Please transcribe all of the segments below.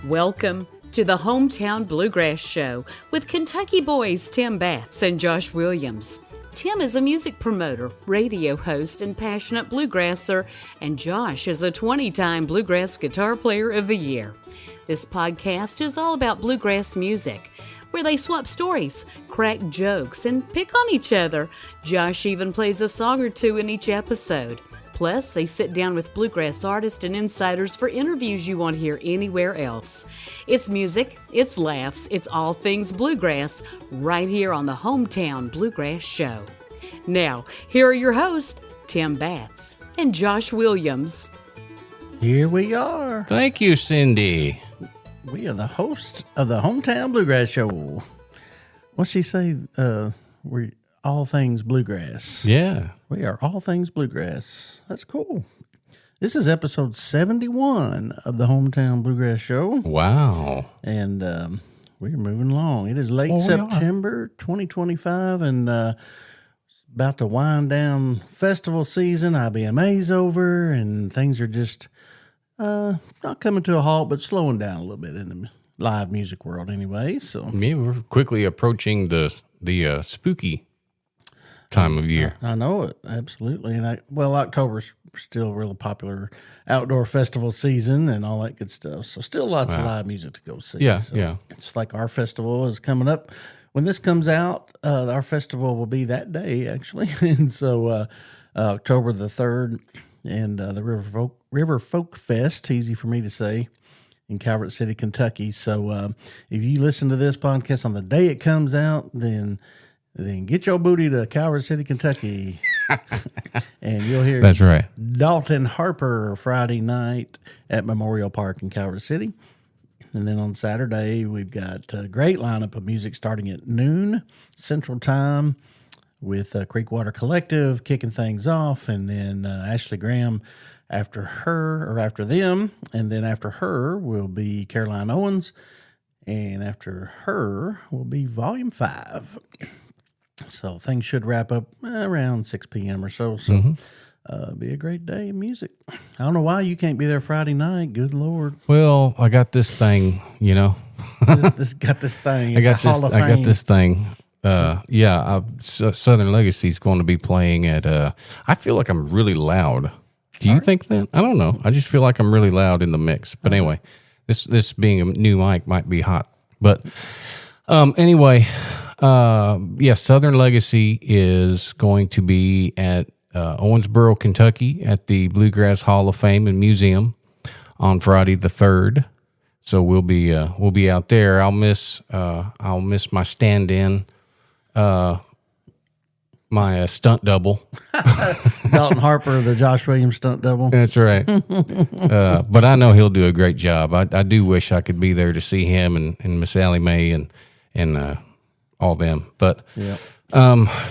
Welcome to the Hometown Bluegrass Show with Kentucky boys Tim Batts and Josh Williams. Tim is a music promoter, radio host, and passionate bluegrasser, and Josh is a 20-time Bluegrass Guitar Player of the Year. This podcast is all about bluegrass music, where they swap stories, crack jokes, and pick on each other. Josh even plays a song or two in each episode. Plus, they sit down with bluegrass artists and insiders for interviews you won't hear anywhere else. It's music, it's laughs, it's all things bluegrass, right here on the Hometown Bluegrass Show. Now, here are your hosts, Tim Batts and Josh Williams. Here we are. Thank you, Cindy. We are the hosts of the Hometown Bluegrass Show. What's she say? We're all things bluegrass. Yeah. We are all things bluegrass. That's cool. This is episode 71 of the Hometown Bluegrass Show. Wow. And we're moving along. It is late September 2025 and about to wind down festival season. IBMA's over and things are just not coming to a halt, but slowing down a little bit in the live music world anyway. So Yeah, we're quickly approaching the spooky time of year. I know it, absolutely. And October's still really popular outdoor festival season and all that good stuff. So still lots of live music to go see. Yeah, so yeah. It's like our festival is coming up. When this comes out, our festival will be that day, actually. And so October the 3rd and the River Folk Fest, easy for me to say, in Calvert City, Kentucky. So if you listen to this podcast on the day it comes out, then get your booty to Calvert City, Kentucky, and you'll hear That's right. Dalton Harper Friday night at Memorial Park in Calvert City. And then on Saturday, we've got a great lineup of music starting at noon Central Time with Creekwater Collective kicking things off, and then Ashley Graham after them, and then after her will be Caroline Owens, and after her will be Volume 5. So things should wrap up around 6 p.m. or so. So be a great day of music. I don't know why you can't be there Friday night. Good Lord. Well, I got this thing, you know. I got this thing. I got this thing. Southern Legacy's going to be playing at. I feel like I'm really loud. Do you think that? I don't know. I just feel like I'm really loud in the mix. But anyway, this being a new mic might be hot. But anyway. Southern Legacy is going to be at Owensboro, Kentucky, at the Bluegrass Hall of Fame and Museum on Friday the 3rd. So we'll be out there. I'll miss my stand-in, my stunt double, Dalton Harper, the Josh Williams stunt double. That's right. But I know he'll do a great job. I do wish I could be there to see him and Miss Allie Mae and all them. But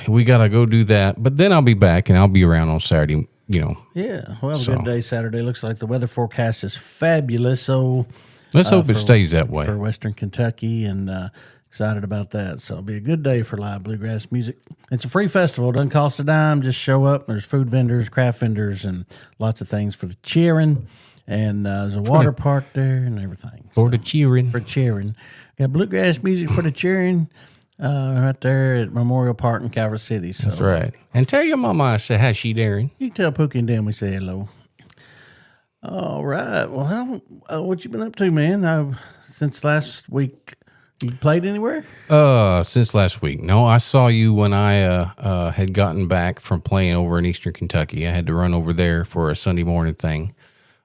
we got to go do that. But then I'll be back, and I'll be around on Saturday, you know. Yeah, we'll have a good day Saturday. Looks like the weather forecast is fabulous. So let's hope it stays that way. For Western Kentucky, and excited about that. So it'll be a good day for live bluegrass music. It's a free festival. It doesn't cost a dime. Just show up. There's food vendors, craft vendors, and lots of things for the cheering. And there's a water park there and everything. For the cheering. For cheering. Got bluegrass music for the cheering. Right there at Memorial Park in Calvert City. So. That's right. And tell your mama I said, how's she doing? You can tell Pookie and Dan we say hello. All right. Well, what you been up to, man? Since last week, you played anywhere? Since last week. No, I saw you when I had gotten back from playing over in Eastern Kentucky. I had to run over there for a Sunday morning thing.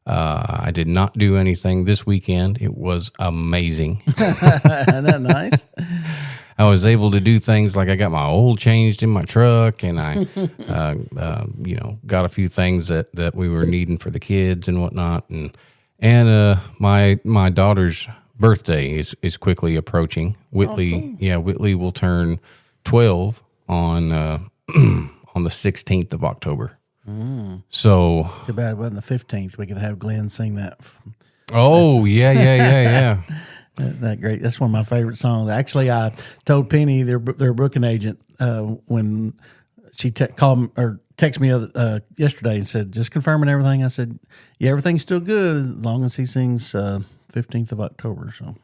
I did not do anything this weekend. It was amazing. Isn't that nice? I was able to do things like I got my oil changed in my truck, and I, got a few things that we were needing for the kids and whatnot. And my daughter's birthday is quickly approaching. Whitley, cool. Whitley will turn 12 on on the 16th of October. So too bad it wasn't the 15th. We could have Glenn sing that. Oh yeah. That great. That's one of my favorite songs. Actually, I told Penny, their booking agent, when she called or texted me yesterday and said, just confirming everything. I said, yeah, everything's still good as long as he sings 15th of October. So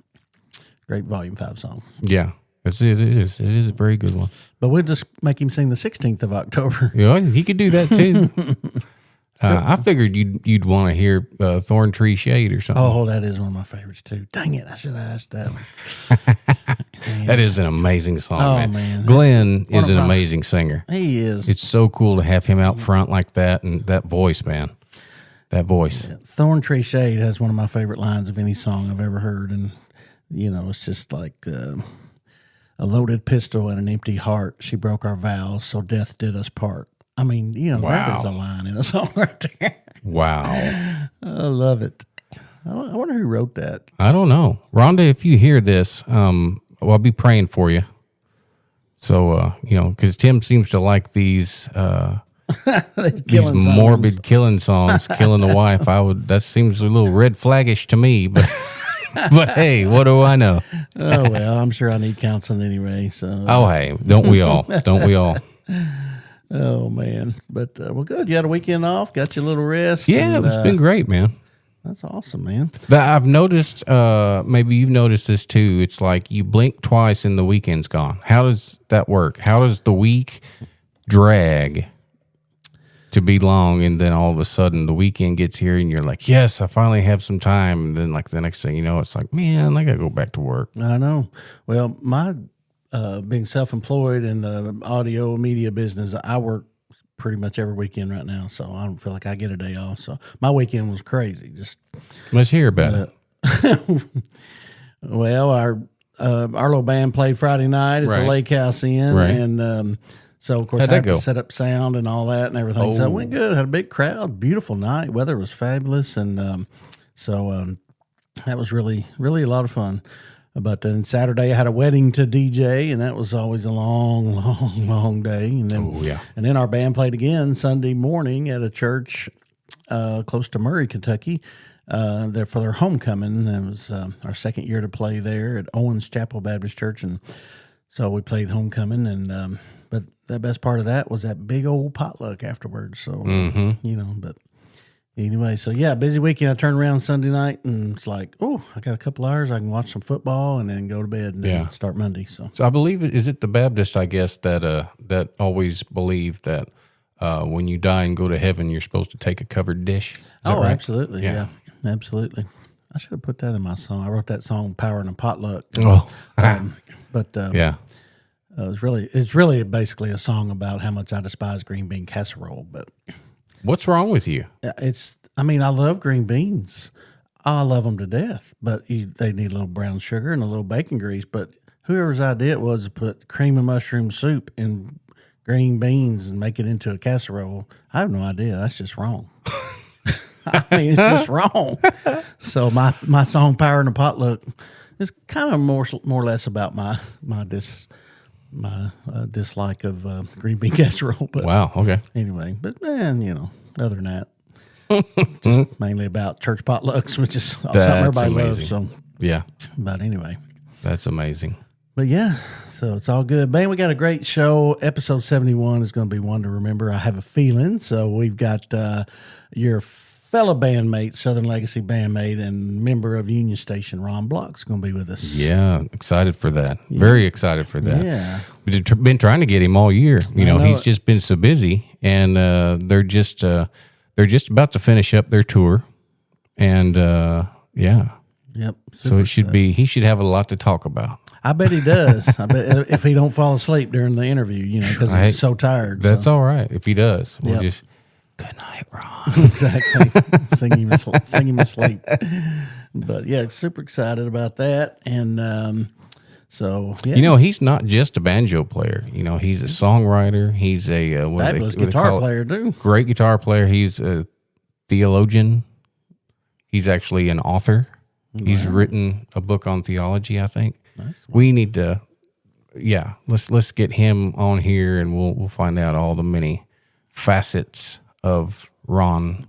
great Volume 5 song. Yeah. It is. It is a very good one. But we'll just make him sing the 16th of October. Yeah, he could do that too. I figured you'd want to hear Thorn Tree Shade or something. Oh, that is one of my favorites too. Dang it, I should have asked that one. That is an amazing song, Oh, man. man. Glenn is an my- amazing singer. He is. It's so cool to have him out front like that, and that voice, man. That voice. Thorn Tree Shade has one of my favorite lines of any song I've ever heard. And, it's just like a loaded pistol and an empty heart. She broke our vows, so death did us part. I mean, that Wow. is a line in a song right there. Wow. I love it. I wonder who wrote that. I don't know. Rhonda, if you hear this, I'll be praying for you. So, because Tim seems to like these Killing morbid killing songs, killing the wife. That seems a little red flaggish to me, but but hey, what do I know? Oh, well, I'm sure I need counseling anyway. So. Oh, hey, don't we all? Don't we all? Oh, man. But, well, good. You had a weekend off, got you a little rest. Yeah, and, it's been great, man. That's awesome, man. I've noticed, maybe you've noticed this too. It's like you blink twice and the weekend's gone. How does that work? How does the week drag to be long, and then all of a sudden the weekend gets here and you're like, yes, I finally have some time. And then like the next thing you know, it's like, man, I got to go back to work. I know. Well, my being self-employed in the audio media business, I work pretty much every weekend right now, so I don't feel like I get a day off. So my weekend was crazy. Just Let's hear about it. well, our little band played Friday night at Right. the Lake House Inn, Right. and so of course How'd I had that go? to set up sound and all that and everything. So it went good. Had a big crowd, beautiful night. Weather was fabulous, and so that was really a lot of fun. But then Saturday I had a wedding to DJ, and that was always a long, long day. And then, and then our band played again Sunday morning at a church close to Murray, Kentucky, there for their homecoming. It was our second year to play there at Owens Chapel Baptist Church, and so we played homecoming. And but the best part of that was that big old potluck afterwards. So but. Anyway, so yeah, busy weekend. I turned around Sunday night and it's like, oh, I got a couple hours. I can watch some football and then go to bed and then start Monday. So I believe, is it the Baptist, I guess, that always believe that when you die and go to heaven, you're supposed to take a covered dish? Is that right? Absolutely. Yeah, absolutely. I should have put that in my song. I wrote that song, Power in a Potluck. Oh, It's really basically a song about how much I despise green bean casserole, but What's wrong with you? I love green beans. I love them to death, but they need a little brown sugar and a little bacon grease. But whoever's idea it was to put cream and mushroom soup in green beans and make it into a casserole, I have no idea. That's just wrong. It's just wrong. So my song "Power in a Potluck" is kind of more or less about my dislike of green bean casserole. But Wow. Okay. anyway, but man, other than that, just mainly about church potlucks, which is something everybody loves. So, Yeah, but anyway, that's amazing. but yeah, so it's all good. Man, we got a great show. Episode 71 is going to be one to remember. I have a feeling. So we've got your fellow bandmate, Southern Legacy bandmate, and member of Union Station, Ron Block's going to be with us. Yeah, excited for that. Very excited for that. Yeah. We've been trying to get him all year. He's just been so busy, and they're just about to finish up their tour, and yeah. Yep. So it should be. He should have a lot to talk about. I bet he does. I bet if he don't fall asleep during the interview, because he's so tired. That's all right. If he does, we'll Yep. just good night, Ron. Exactly. sing him asleep. But yeah, super excited about that. And so, yeah. He's not just a banjo player. He's a songwriter. He's a Fabulous guitar player, too. Great guitar player. He's a theologian. He's actually an author. Wow. He's written a book on theology, I think. Nice. We need to, let's get him on here, and we'll find out all the many facets of Ron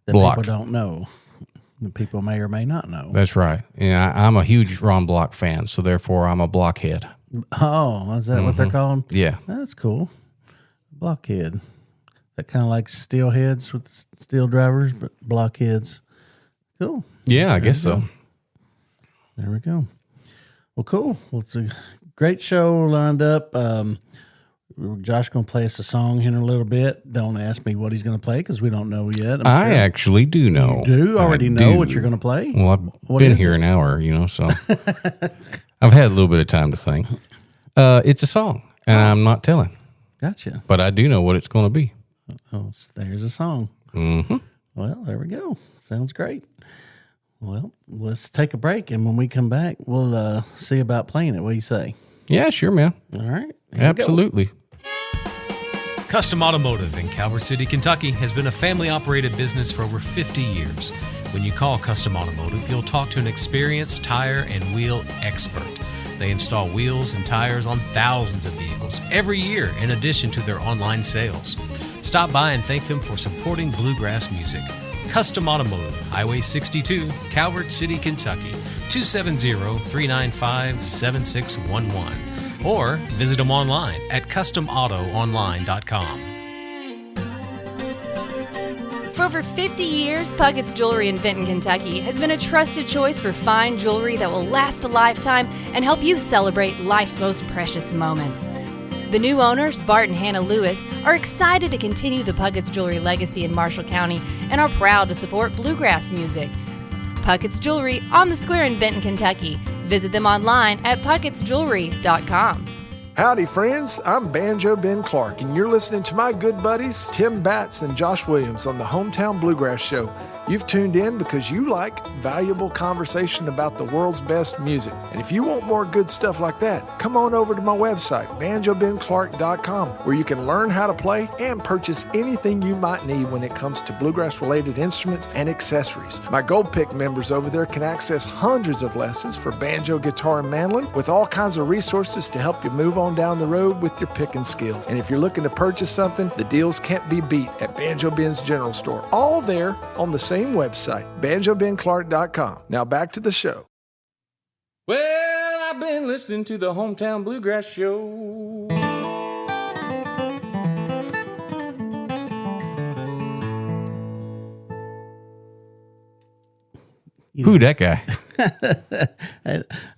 that Block. People don't know. That people may or may not know. That's right. I'm a huge Ron Block fan, so therefore I'm a blockhead. Oh, is that what they're calling? Yeah. That's cool. Blockhead. That kind of like steelheads with steel drivers, but blockheads. Cool. Yeah, I guess so. There we go. Well, cool. Well, it's a great show lined up. Josh going to play us a song here in a little bit. Don't ask me what he's going to play because we don't know yet. I actually do know. You do already know what you're going to play? Well, I've been here an hour, so I've had a little bit of time to think. It's a song, and I'm not telling. Gotcha. But I do know what it's going to be. Oh, there's a song. Mm-hmm. Well, there we go. Sounds great. Well, let's take a break, and when we come back, we'll see about playing it. What do you say? Yeah, sure, man. All right. Absolutely. Custom Automotive in Calvert City, Kentucky has been a family-operated business for over 50 years. When you call Custom Automotive, you'll talk to an experienced tire and wheel expert. They install wheels and tires on thousands of vehicles every year in addition to their online sales. Stop by and thank them for supporting bluegrass music. Custom Automotive, Highway 62, Calvert City, Kentucky, 270-395-7611. Or visit them online at customautoonline.com. For over 50 years, Puckett's Jewelry in Benton, Kentucky has been a trusted choice for fine jewelry that will last a lifetime and help you celebrate life's most precious moments. The new owners, Bart and Hannah Lewis, are excited to continue the Puckett's Jewelry legacy in Marshall County and are proud to support bluegrass music. Puckett's Jewelry on the Square in Benton, Kentucky. Visit them online at puckettsjewelry.com. Howdy, friends. I'm Banjo Ben Clark, and you're listening to my good buddies Tim Batts and Josh Williams on the Hometown Bluegrass Show. You've tuned in because you like valuable conversation about the world's best music. And if you want more good stuff like that, come on over to my website, banjobenclark.com, where you can learn how to play and purchase anything you might need when it comes to bluegrass-related instruments and accessories. My Gold Pick members over there can access hundreds of lessons for banjo, guitar, and mandolin with all kinds of resources to help you move on down the road with your picking skills. And if you're looking to purchase something, the deals can't be beat at Banjo Ben's General Store. All there on the same website, banjobenclark.com. Now back to the show. Well, I've been listening to the Hometown Bluegrass Show. Who that guy?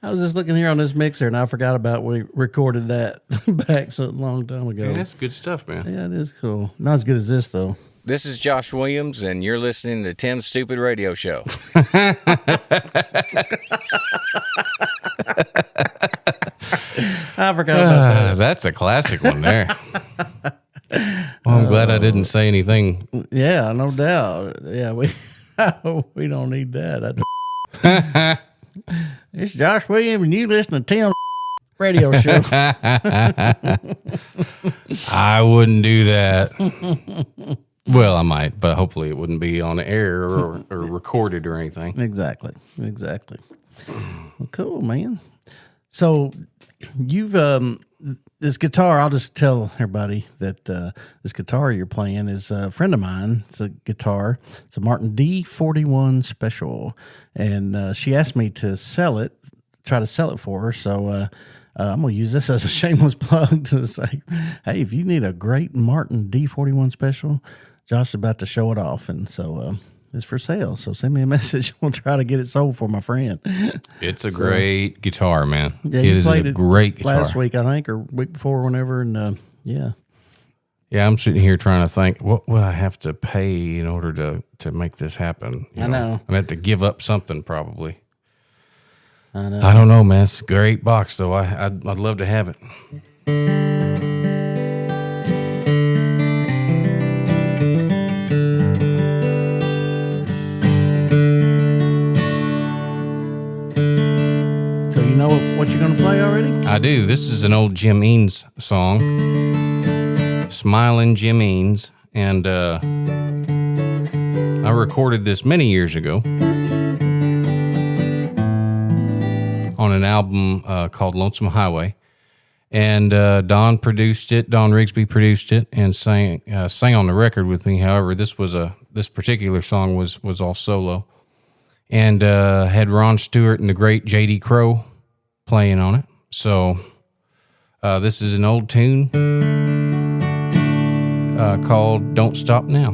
I was just looking here on this mixer, and I forgot about we recorded that back so long time ago. Yeah, that's good stuff, man. Yeah, it is cool. Not as good as this, though. This is Josh Williams, and you're listening to Tim's Stupid Radio Show. I forgot about that. That's a classic one there. Well, I'm glad I didn't say anything. Yeah, no doubt. Yeah, we don't need that. It's Josh Williams, and you listen to Tim's Radio Show. I wouldn't do that. Well, I might, but hopefully it wouldn't be on the air or recorded or anything. Exactly. Well, cool, man. So you've this guitar. I'll just tell everybody that this guitar you're playing is a friend of mine. It's a guitar. It's a Martin D41 Special, and she asked me to try to sell it for her. So I'm going to use this as a shameless plug to say, hey, if you need a great Martin D41 Special, Josh is about to show it off, and so it's for sale. So send me a message. We'll try to get it sold for my friend. It's a great guitar, man. Yeah, it is a great guitar. Last week, I think, or week before, whenever, and yeah. Yeah, I'm sitting here trying to think, what would I have to pay in order to make this happen? I know. I'd have to give up something probably. I know. I don't know, man. It's a great box, though. I'd love to have it. What you're going to play already? I do. This is an old Jim Eanes song, Smiling Jim Eanes, and I recorded this many years ago on an album called Lonesome Highway, and Don Rigsby produced it and sang on the record with me. However, this particular song was all solo, and had Ron Stewart and the great J.D. Crowe playing on it. So this is an old tune called Don't Stop Now.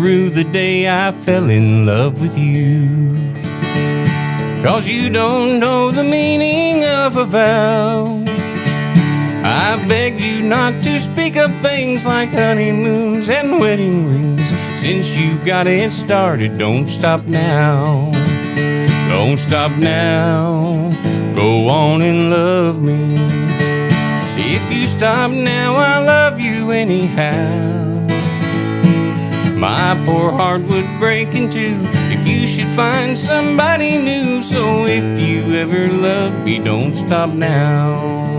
through the day I fell in love with you. 'Cause you don't know the meaning of a vow. I begged you not to speak of things like honeymoons and wedding rings. Since you got it started, don't stop now. Don't stop now. Go on and love me. If you stop now, I love you anyhow. My poor heart would break in two if you should find somebody new. So if you ever love me, don't stop now.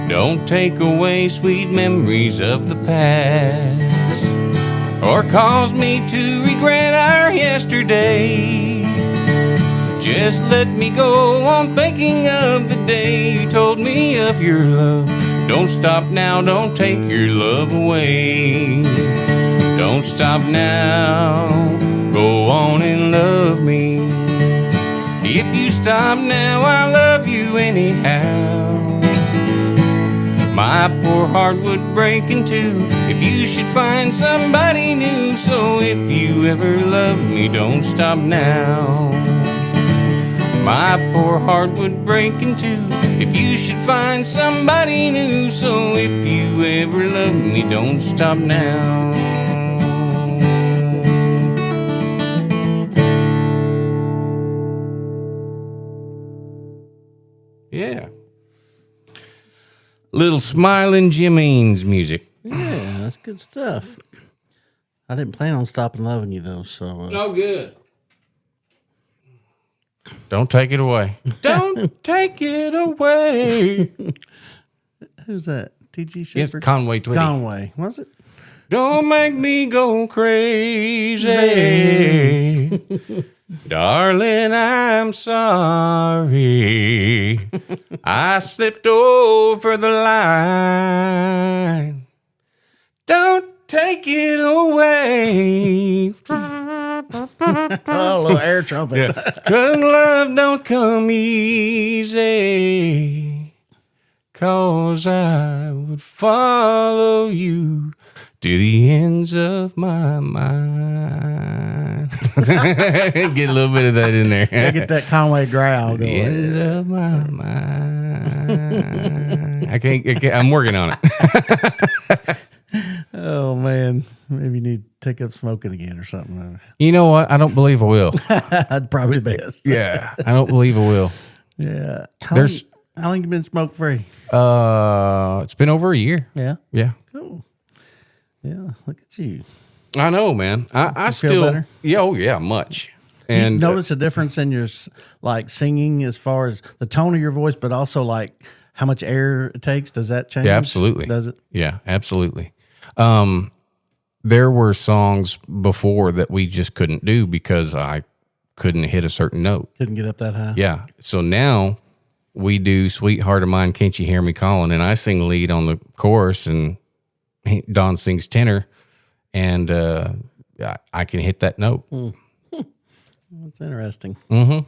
Don't take away sweet memories of the past, or cause me to regret our yesterday. Just let me go on thinking of the day you told me of your love. Don't stop now, don't take your love away. Don't stop now, go on and love me. If you stop now, I love you anyhow. My poor heart would break in two if you should find somebody new. So if you ever love me, don't stop now. My poor heart would break in two if you should find somebody new. So if you ever love me, don't stop now. Yeah. Little smiling Jimmy's music. Yeah, that's good stuff. I didn't plan on stopping loving you though, so No good. Don't take it away. Don't take it away. Who's that? T.G. It's Shepherd? Conway Twitty. Conway, was it? Don't make me go crazy. Darling, I'm sorry. I slipped over the line. Don't take it away. Oh, a little air trumpet. Yeah. 'Cause love don't come easy. 'Cause I would follow you to the ends of my mind. Get a little bit of that in there. Get that Conway growl The going. ends of my mind. I can't, I'm working on it. Oh man, maybe you need to take up smoking again or something. You know what? I don't believe I will. That's probably the best. Yeah. I don't believe I will. Yeah. How long you been smoke free? It's been over a year. Yeah. Yeah. Cool. Yeah. Look at you. I know, man. I You feel still, better? yeah, oh yeah, much. And And notice a difference in your like singing as far as the tone of your voice, but also like how much air it takes. Does that change? yeah, absolutely. Does it? Yeah, absolutely. There were songs before that we just couldn't do because I couldn't hit a certain note. Couldn't get up that high. Yeah. So now we do Sweetheart of Mine, Can't You Hear Me Calling? And I sing lead on the chorus and Don sings tenor, and I can hit that note. That's interesting. Mm-hmm.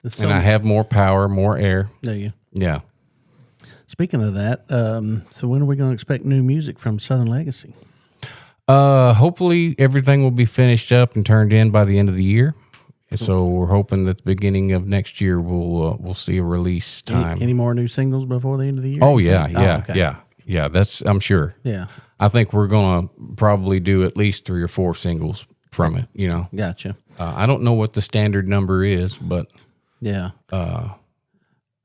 The And I have more power, more air. Do you? Yeah. Speaking of that, so when are we going to expect new music from Southern Legacy? Hopefully everything will be finished up and turned in by the end of the year. So we're hoping that the beginning of next year we'll see a release time. Any more new singles before the end of the year? Oh you yeah, think? yeah, okay. yeah. That's I'm sure. Yeah. I think we're gonna probably do at least 3 or 4 singles from it. You know, Gotcha. I don't know what the standard number is, but Yeah.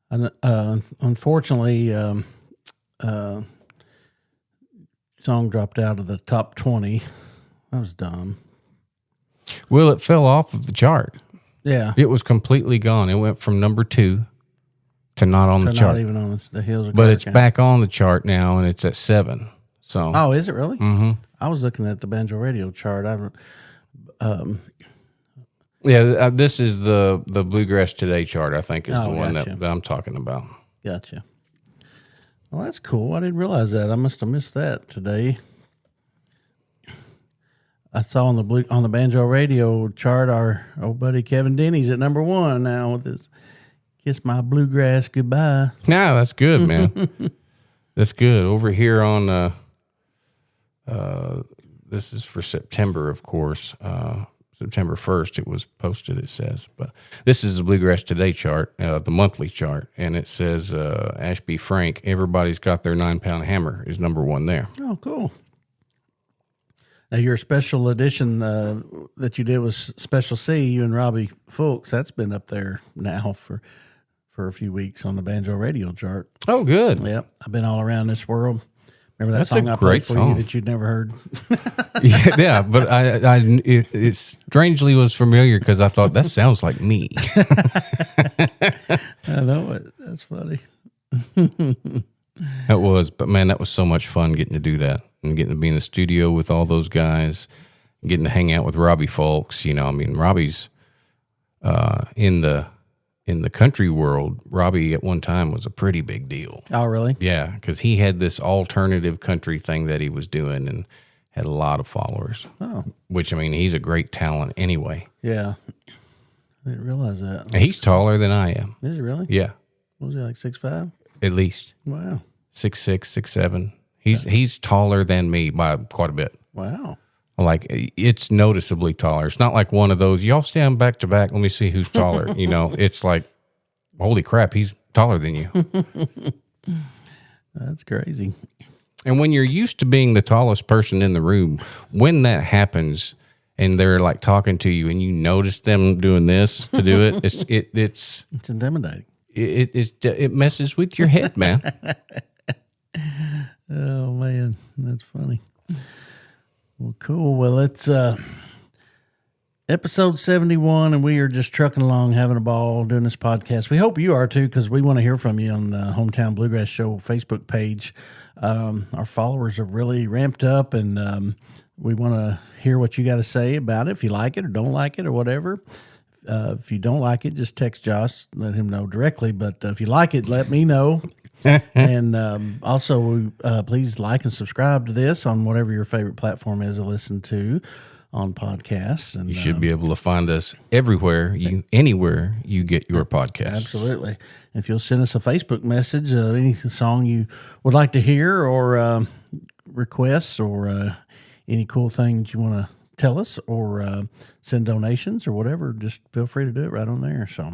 Unfortunately, song dropped out of the top 20. That was dumb. well, it fell off of the chart. Yeah. It was completely gone. It went from number 2 to not on the Not chart. even on the hills of But it's Carter back on the chart now, and it's at 7. So County. Oh, is it really? Mm-hmm. I was looking at the Banjo Radio chart. yeah, this is the Bluegrass Today chart. I think is Oh, the one gotcha. that I'm talking about. Gotcha. Well, that's cool. I didn't realize that. I must have missed that today. I saw on the banjo radio chart our old buddy Kevin Denny's at number 1 now with his "Kiss My Bluegrass Goodbye." No, that's good, man. That's good. Over here on this is for September, of course. September 1st, it was posted, it says. But this is the Bluegrass Today chart, the monthly chart, and it says Ashby Frank, "Everybody's Got Their 9-Pound Hammer" is number 1 there. Oh, cool. Now, your special edition that you did with Special C, you and Robbie Fulks, that's been up there now for a few weeks on the banjo radio chart. Oh, good. Yep, I've been all around this world. Remember that That's song a I played great for song. you that you'd never heard? Yeah, but it strangely was familiar because I thought that sounds like me. I know it. That's funny. That was, but man, that was so much fun getting to do that and getting to be in the studio with all those guys, getting to hang out with Robbie Fulks. You know, I mean, Robbie's in the country world. Robbie at one time was a pretty big deal. Oh, really? Yeah, because he had this alternative country thing that he was doing and had a lot of followers. Oh, Which, I mean, he's a great talent anyway. yeah. I didn't realize that. And he's taller than I am. Is he really? Yeah, What was he, like 6'5"? at least Wow. 6'6", 6'7". He's taller than me by quite a bit. Wow. Like, it's noticeably taller. It's not like one of those, y'all stand back to back, let me see who's taller. You know, it's like, holy crap, he's taller than you. That's crazy. And when you're used to being the tallest person in the room, when that happens and they're like talking to you and you notice them doing this to do it, it's It's intimidating. it messes with your head, man. Oh, man. That's funny. Well, cool. Well, it's episode 71, and we are just trucking along, having a ball doing this podcast. We hope you are, too, because we want to hear from you on the Hometown Bluegrass Show Facebook page. Our followers have really ramped up, and we want to hear what you got to say about it, if you like it or don't like it or whatever. If you don't like it, just text Josh, let him know directly. But if you like it, let me know. And also, please like and subscribe to this on whatever your favorite platform is to listen to on podcasts. And You should be able to find us everywhere, anywhere you get your podcasts. absolutely. If you'll send us a Facebook message, any song you would like to hear, or requests, or any cool things you want to tell us, or send donations or whatever, just feel free to do it right on there. So,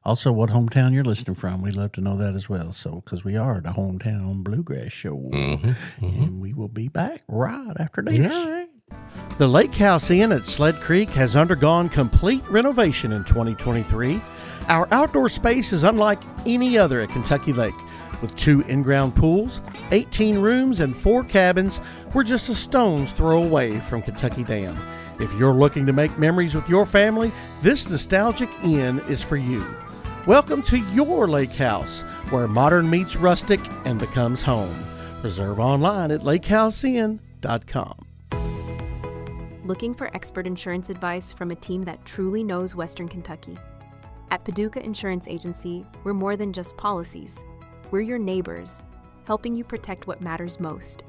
also, what hometown you're listening from, we'd love to know that as well. So, because we are the Hometown Bluegrass Show, and we will be back right after this. All right. The Lake House Inn at Sled Creek has undergone complete renovation in 2023. Our outdoor space is unlike any other at Kentucky Lake. With 2 in-ground pools, 18 rooms, and 4 cabins, we're just a stone's throw away from Kentucky Dam. If you're looking to make memories with your family, this nostalgic inn is for you. Welcome to your lake house, where modern meets rustic and becomes home. Reserve online at lakehouseinn.com. Looking for expert insurance advice from a team that truly knows Western Kentucky? At Paducah Insurance Agency, we're more than just policies. We're your neighbors, helping you protect what matters most.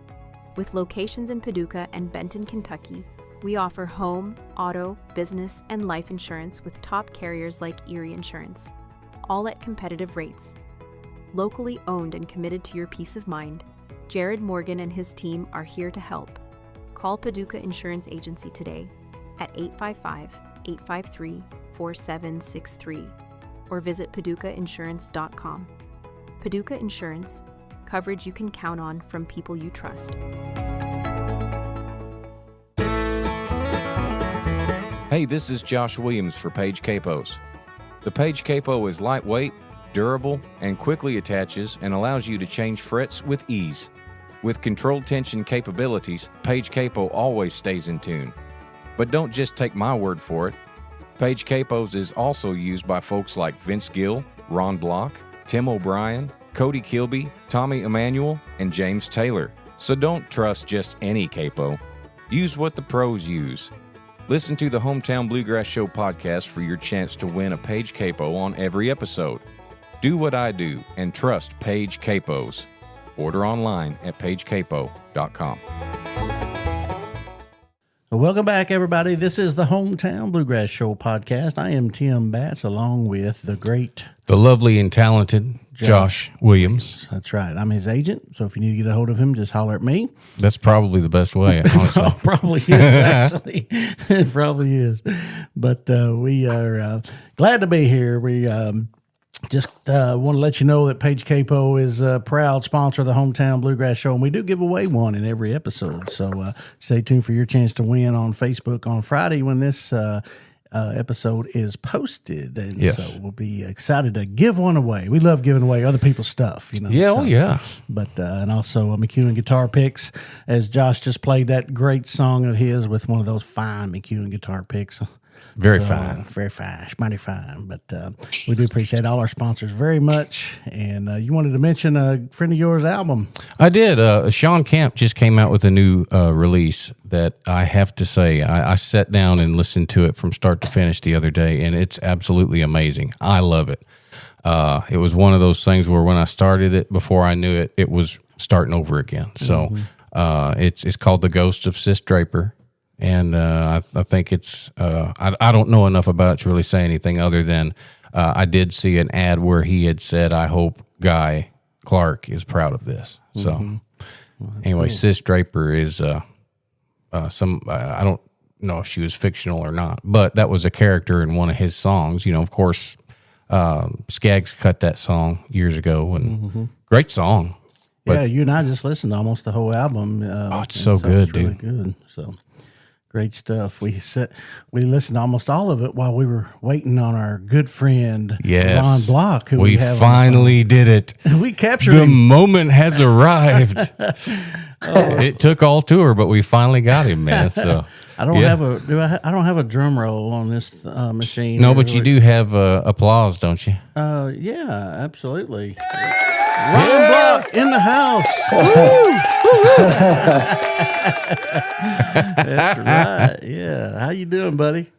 With locations in Paducah and Benton, Kentucky, we offer home, auto, business, and life insurance with top carriers like Erie Insurance, all at competitive rates. Locally owned and committed to your peace of mind, Jared Morgan and his team are here to help. Call Paducah Insurance Agency today at 855-853-4763 or visit paducahinsurance.com. Paducah Insurance, coverage you can count on from people you trust. Hey, this is Josh Williams for Page Capos. The Page Capo is lightweight, durable, and quickly attaches and allows you to change frets with ease. With controlled tension capabilities, Page Capo always stays in tune. But don't just take my word for it. Page Capos is also used by folks like Vince Gill, Ron Block, Tim O'Brien, Cody Kilby, Tommy Emanuel, and James Taylor. So don't trust just any capo. Use what the pros use. Listen to the Hometown Bluegrass Show podcast for your chance to win a Page Capo on every episode. Do what I do and trust Page Capos. Order online at pagecapo.com. Welcome back, everybody. This is the Hometown Bluegrass Show podcast. I am Tim Batts, along with the lovely and talented Josh Williams. That's right. I'm his agent, so if you need to get a hold of him, just holler at me. That's probably the best way, honestly. Probably is, actually. It probably is. But we are glad to be here. We just want to let you know that Paige Capo is a proud sponsor of the Hometown Bluegrass Show, and we do give away one in every episode. So stay tuned for your chance to win on Facebook on Friday when this episode is posted. And so we'll be excited to give one away. We love giving away other people's stuff, you know. Yeah, so, yeah. But and also McEwen guitar picks, as Josh just played that great song of his with one of those fine McEwen guitar picks. Very fine. Very fine. Mighty fine. But we do appreciate all our sponsors very much. And you wanted to mention a friend of yours' album. I did. Sean Camp just came out with a new release that I have to say, I sat down and listened to it from start to finish the other day, and it's absolutely amazing. I love it. It was one of those things where when I started it, before I knew it, it was starting over again. So it's called The Ghost of Sis Draper. And I think it's, I don't know enough about it to really say anything other than I did see an ad where he had said, I hope Guy Clark is proud of this. So anyway, cool. Sis Draper is I don't know if she was fictional or not, but that was a character in one of his songs. You know, of course, Skaggs cut that song years ago, and great song. But, yeah, you and I just listened to almost the whole album. It's so good, it's really dude. Good, so. Great stuff. We listened to almost all of it while we were waiting on our good friend Ron Block. Who we finally did it. We captured the him. moment has arrived. It took all tour, but we finally got him, man. So I don't have a drum roll on this machine. No, but you do have applause, don't you? Yeah, absolutely. Ron Block in the house. That's right. Yeah. How you doing, buddy?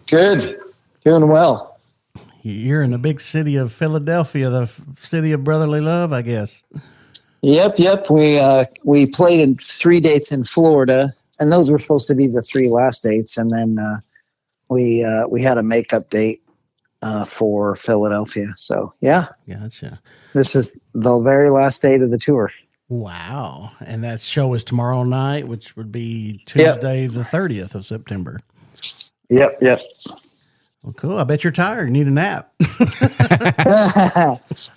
Good. Doing well. You're in the big city of Philadelphia, the city of brotherly love, I guess. Yep. We played in 3 dates in Florida, and those were supposed to be the 3 last dates, and then we had a makeup date for Philadelphia. So yeah. Gotcha. This is the very last date of the tour. Wow. And that show is tomorrow night, which would be Tuesday, the 30th of September. Yep. Well, cool. I bet you're tired. You need a nap.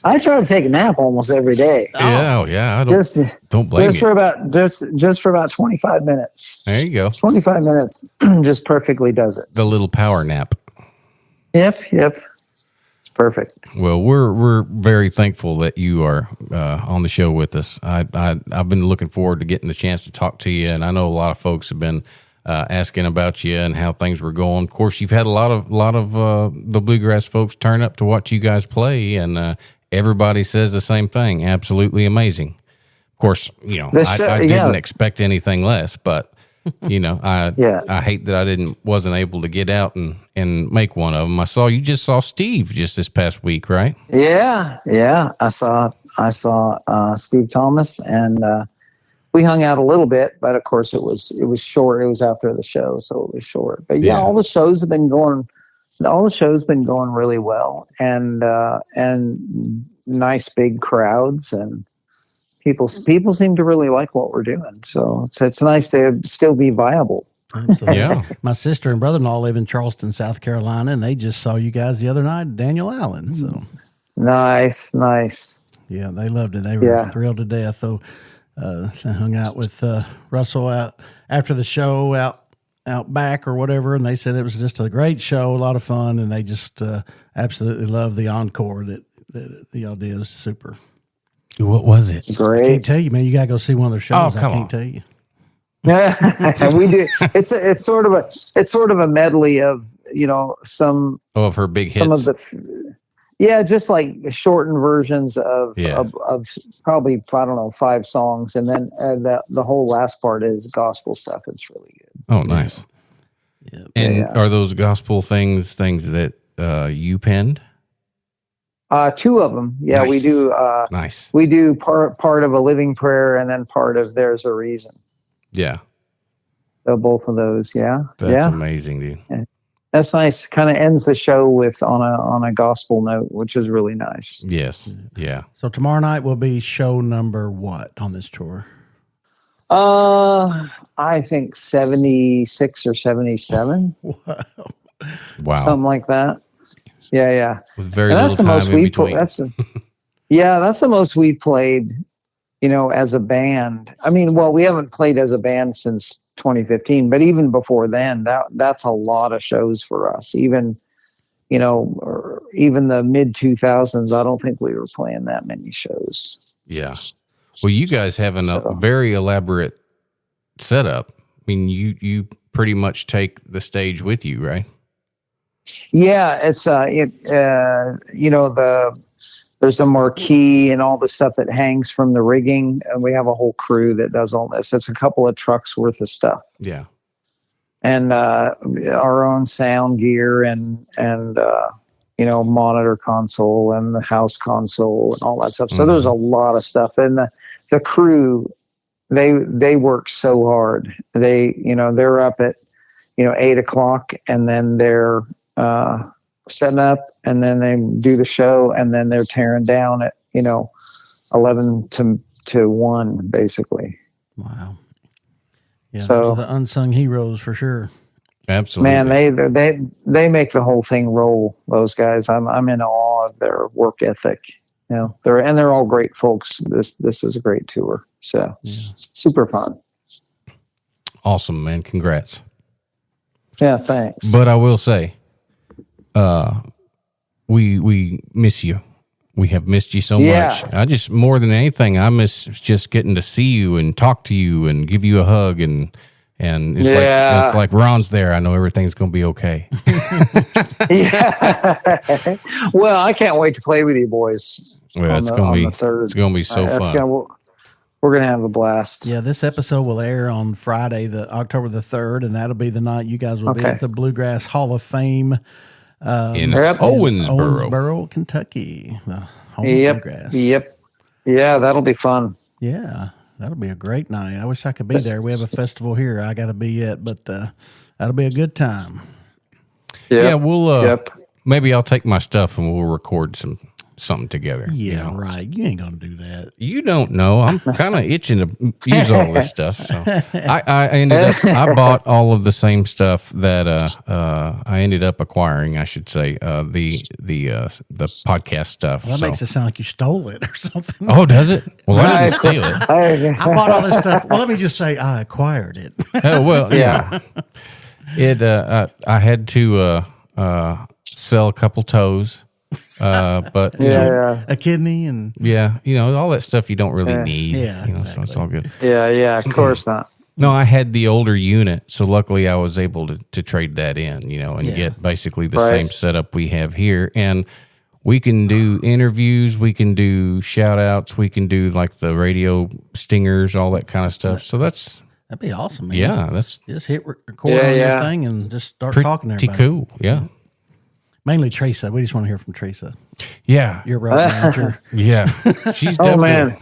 I try to take a nap almost every day. Yeah. Don't blame you. Just for about 25 minutes. There you go. 25 minutes just perfectly does it. The little power nap. Yep. Perfect. Well, we're very thankful that you are on the show with us. I've been looking forward to getting the chance to talk to you, and I know a lot of folks have been asking about you and how things were going. Of course, you've had a lot of the bluegrass folks turn up to watch you guys play, and everybody says the same thing. Absolutely amazing. Of course, you know I didn't expect anything less, but. You know, I hate that I wasn't able to get out and make one of them. You just saw Steve just this past week, right? Yeah. I saw Steve Thomas, and we hung out a little bit, but of course it was short. It was after the show, so it was short. But all the shows have been going. All the shows been going really well, and nice big crowds, and people seem to really like what we're doing. So it's nice to still be viable. Absolutely. Yeah. My sister and brother-in-law live in Charleston, South Carolina, and they just saw you guys the other night at Daniel Allen. So nice. Yeah, they loved it. They were thrilled to death. So I hung out with Russell out after the show out back or whatever, and they said it was just a great show, a lot of fun, and they just absolutely loved the encore that y'all did. It was super. What was it? Great. I can't tell you, man. You gotta go see one of their shows. I can't tell you. We do. It's sort of a medley of some of her big hits. Some of the just like shortened versions of probably 5 songs, and then the whole last part is gospel stuff. It's really good. Oh, nice. Yeah. And are those gospel things that you penned? Two of them. Yeah, Nice. we do. Nice. We do part of A Living Prayer and then part of There's a Reason. Yeah. So both of those. Yeah. That's amazing, dude. Yeah. That's nice. Kind of ends the show with on a gospel note, which is really nice. Yes. Yeah. So tomorrow night will be show number what on this tour? I think 76 or 77. Wow. Something like that. Yeah. With very little time in between. That's the most we played, as a band. I mean, well, we haven't played as a band since 2015, but even before then, that's a lot of shows for us. Even, or even the mid 2000s, I don't think we were playing that many shows. Yeah. Well, you guys have a very elaborate setup. I mean, you pretty much take the stage with you, right? Yeah, it's there's a marquee and all the stuff that hangs from the rigging, and we have a whole crew that does all this. It's a couple of trucks worth of stuff. Yeah. And our own sound gear and monitor console and the house console and all that stuff. So there's a lot of stuff, and the crew, they work so hard. They're up at 8:00, and then they're setting up, and then they do the show, and then they're tearing down at 11 to 1 basically. Wow. Yeah, so those are the unsung heroes for sure. Absolutely, man. They make the whole thing roll. Those guys, I'm in awe of their work ethic. They're all great folks. This is a great tour. So super fun. Awesome, man. Congrats. Yeah, thanks. But I will say, we miss you. We have missed you so much. I just, more than anything, I miss just getting to see you and talk to you and give you a hug, and it's like Ron's there. I know everything's going to be okay. Yeah. Well, I can't wait to play with you boys. Well, it's going to be so fun. We're going to have a blast. Yeah, this episode will air on Friday, the October the 3rd, and that'll be the night you guys will be at the Bluegrass Hall of Fame in Owensboro, Kentucky. The home of Bluegrass. Yep. Yeah, that'll be fun. Yeah, that'll be a great night. I wish I could be there. We have a festival here I got to be at, but that'll be a good time. Yep. Yeah, we'll maybe I'll take my stuff and we'll record something together. Yeah, right. You ain't gonna do that. You don't know. I'm kind of itching to use all this stuff. So I ended up. I bought all of the same stuff that I ended up acquiring. I should say the podcast stuff. Well, that makes it sound like you stole it or something. Oh, does it? Well, I didn't steal it. I bought all this stuff. Well, let me just say I acquired it. Oh well, yeah. I had to sell a couple toes. But a kidney and all that stuff you don't really need. Yeah, exactly. So it's all good. Yeah, of course not. No, I had the older unit, so luckily I was able to trade that in, and get basically the same setup we have here. And we can do interviews, we can do shout outs, we can do like the radio stingers, all that kind of stuff. So that'd be awesome, man. Yeah, that's just hit record on your thing and just start talking to everybody. Pretty cool, yeah. Mainly Teresa. We just want to hear from Teresa. Yeah. Your road manager. Yeah. She's definitely,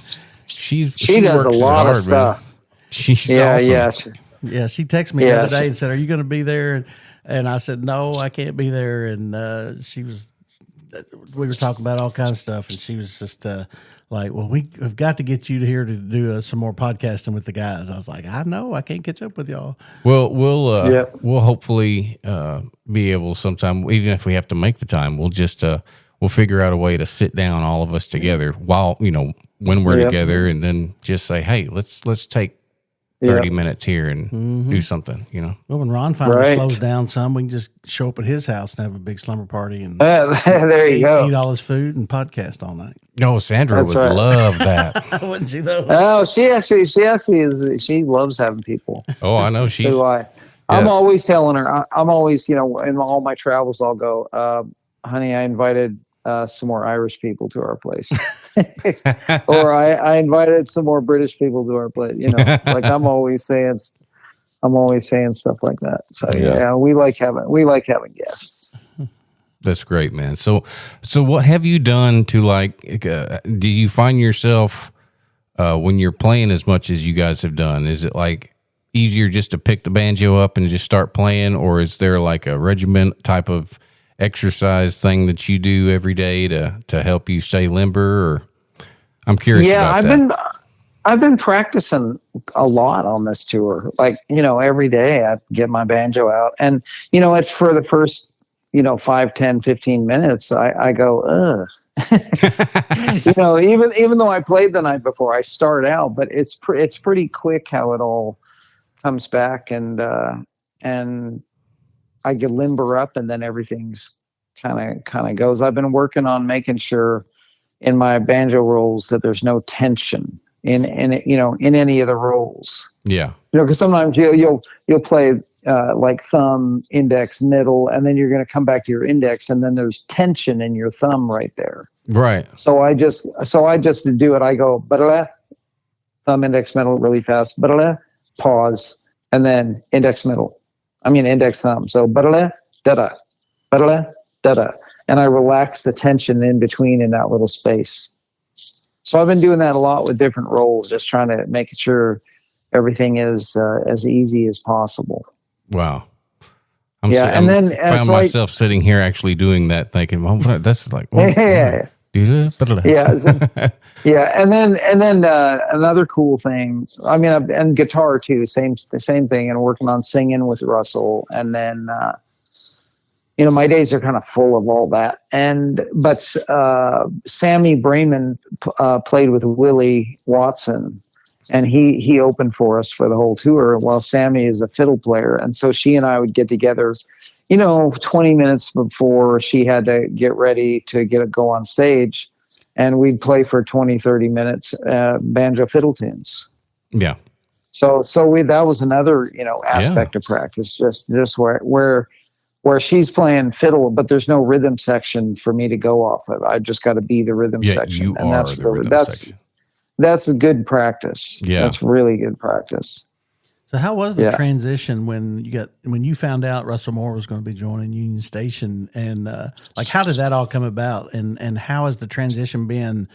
she does works a lot hard, of stuff. Man. She's awesome. Yeah. She texted me the other day and said, "Are you going to be there?" And I said, "No, I can't be there." And we were talking about all kinds of stuff. And she was just like, "Well, we've got to get you here to do some more podcasting with the guys." I was like, "I know. I can't catch up with y'all." Well, we'll hopefully be able sometime, even if we have to make the time, we'll just we'll figure out a way to sit down all of us together while when we're together, and then just say, "Hey, let's take 30 minutes here and do something." Well, when Ron finally slows down some, we can just show up at his house and have a big slumber party and there you go. Eat all his food and podcast all night. No, Sandra would love that. Wouldn't she though? Oh, she actually is. She loves having people. Oh, I know. She's. So I'm always telling her. I'm always, in all my travels, I'll go, honey, I invited some more Irish people to our place, or I invited some more British people to our place. Like I'm always saying stuff like that. So we like having guests. That's great, man. So what have you done to do you find yourself, when you're playing as much as you guys have done, is it like easier just to pick the banjo up and just start playing, or is there like a regiment type of exercise thing that you do every day to help you stay limber? Or I'm curious about that. I've been practicing a lot on this tour. Like, every day I get my banjo out, and for the first 5, 10, 15 minutes, I go, ugh. Even though I played the night before, I start out, but it's pretty quick how it all comes back, and I get limber up, and then everything's kind of goes. I've been working on making sure in my banjo rolls that there's no tension in any of the rolls. Yeah. Because sometimes you'll play like thumb, index, middle, and then you're going to come back to your index, and then there's tension in your thumb right there. Right. So I just to do it, I go ba-da-la, thumb, index, middle, really fast, ba-da-la, pause, and then index, thumb. So ba-da-la, da-da, ba-da-la, da-da, and I relax the tension in between in that little space. So I've been doing that a lot with different rolls, just trying to make sure everything is as easy as possible. Wow. I found myself sitting here actually doing that, thinking, well, that's like, yeah. And then another cool thing. I mean, and guitar too, the same thing, and working on singing with Russell, and then my days are kind of full of all that. But Sammy Brayman played with Willie Watson, and he opened for us for the whole tour, while Sammy is a fiddle player. And so she and I would get together, 20 minutes before she had to get ready to go on stage, and we'd play for 20, 30 minutes, banjo fiddle tunes. Yeah. So that was another, aspect of practice, just where she's playing fiddle, but there's no rhythm section for me to go off of. I just got to be the rhythm section. Section. That's a good practice. Yeah. That's really good practice. So how was the transition when you found out Russell Moore was going to be joining Union Station, and how did that all come about, and how has the transition been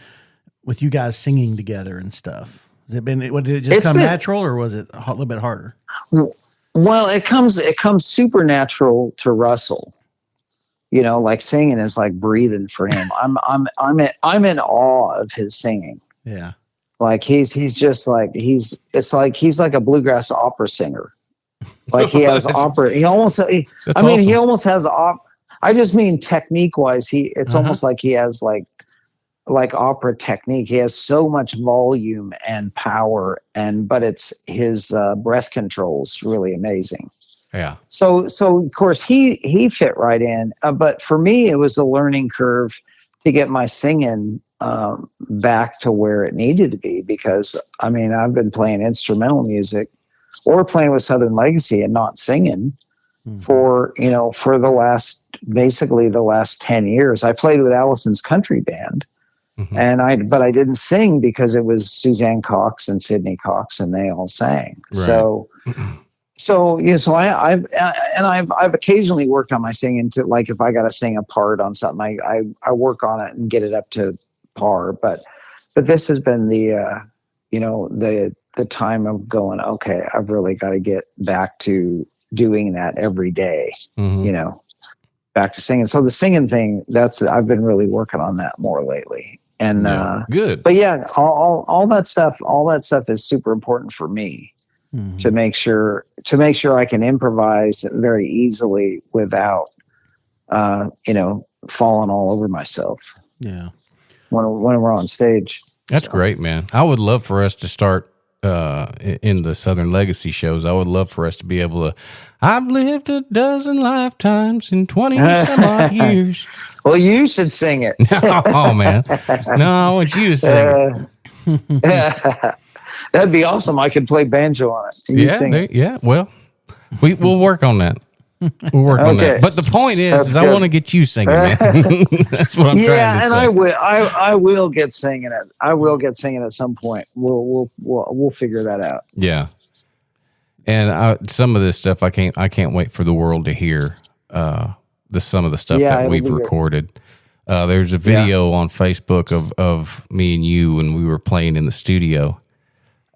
with you guys singing together and stuff? Did it just come natural, or was it a little bit harder? Well, it comes super natural to Russell. Like singing is like breathing for him. I'm in awe of his singing. Yeah. Like he's like a bluegrass opera singer. Like he has opera. He almost has I just mean technique wise. It's almost like he has like opera technique. He has so much volume and power, but it's his breath control's really amazing. Yeah. So of course he fit right in. But for me, it was a learning curve to get my singing back to where it needed to be, because I've been playing instrumental music or playing with Southern Legacy and not singing for the last 10 years. I played with Allison's country band, but I didn't sing because it was Suzanne Cox and Sidney Cox, and they all sang. Right. I've occasionally worked on my singing to, like, if I got to sing a part on something, I work on it and get it up to par. But this has been the time of going, okay, I've really got to get back to doing that every day, back to singing. So the singing thing, I've been really working on that more lately. And good. But yeah, all that stuff is super important for me. To make sure I can improvise very easily without, falling all over myself. Yeah. When we're on stage. That's great, man. I would love for us to start in the Southern Legacy shows. I would love for us to be able to. I've lived a dozen lifetimes in 20 some odd years. Well, you should sing it. Oh man, no, I want you to sing it. That'd be awesome. I could play banjo on it. Well, we'll work on that. We'll work on that. But the point is I want to get you singing, man. That's what I'm trying to say. Yeah, and I will get singing it. I will get singing at some point. We'll figure that out. Yeah. And some of this stuff I can't wait for the world to hear. some of the stuff Yeah, that it'll we've be good. recorded. There's a video on Facebook of me and you when we were playing in the studio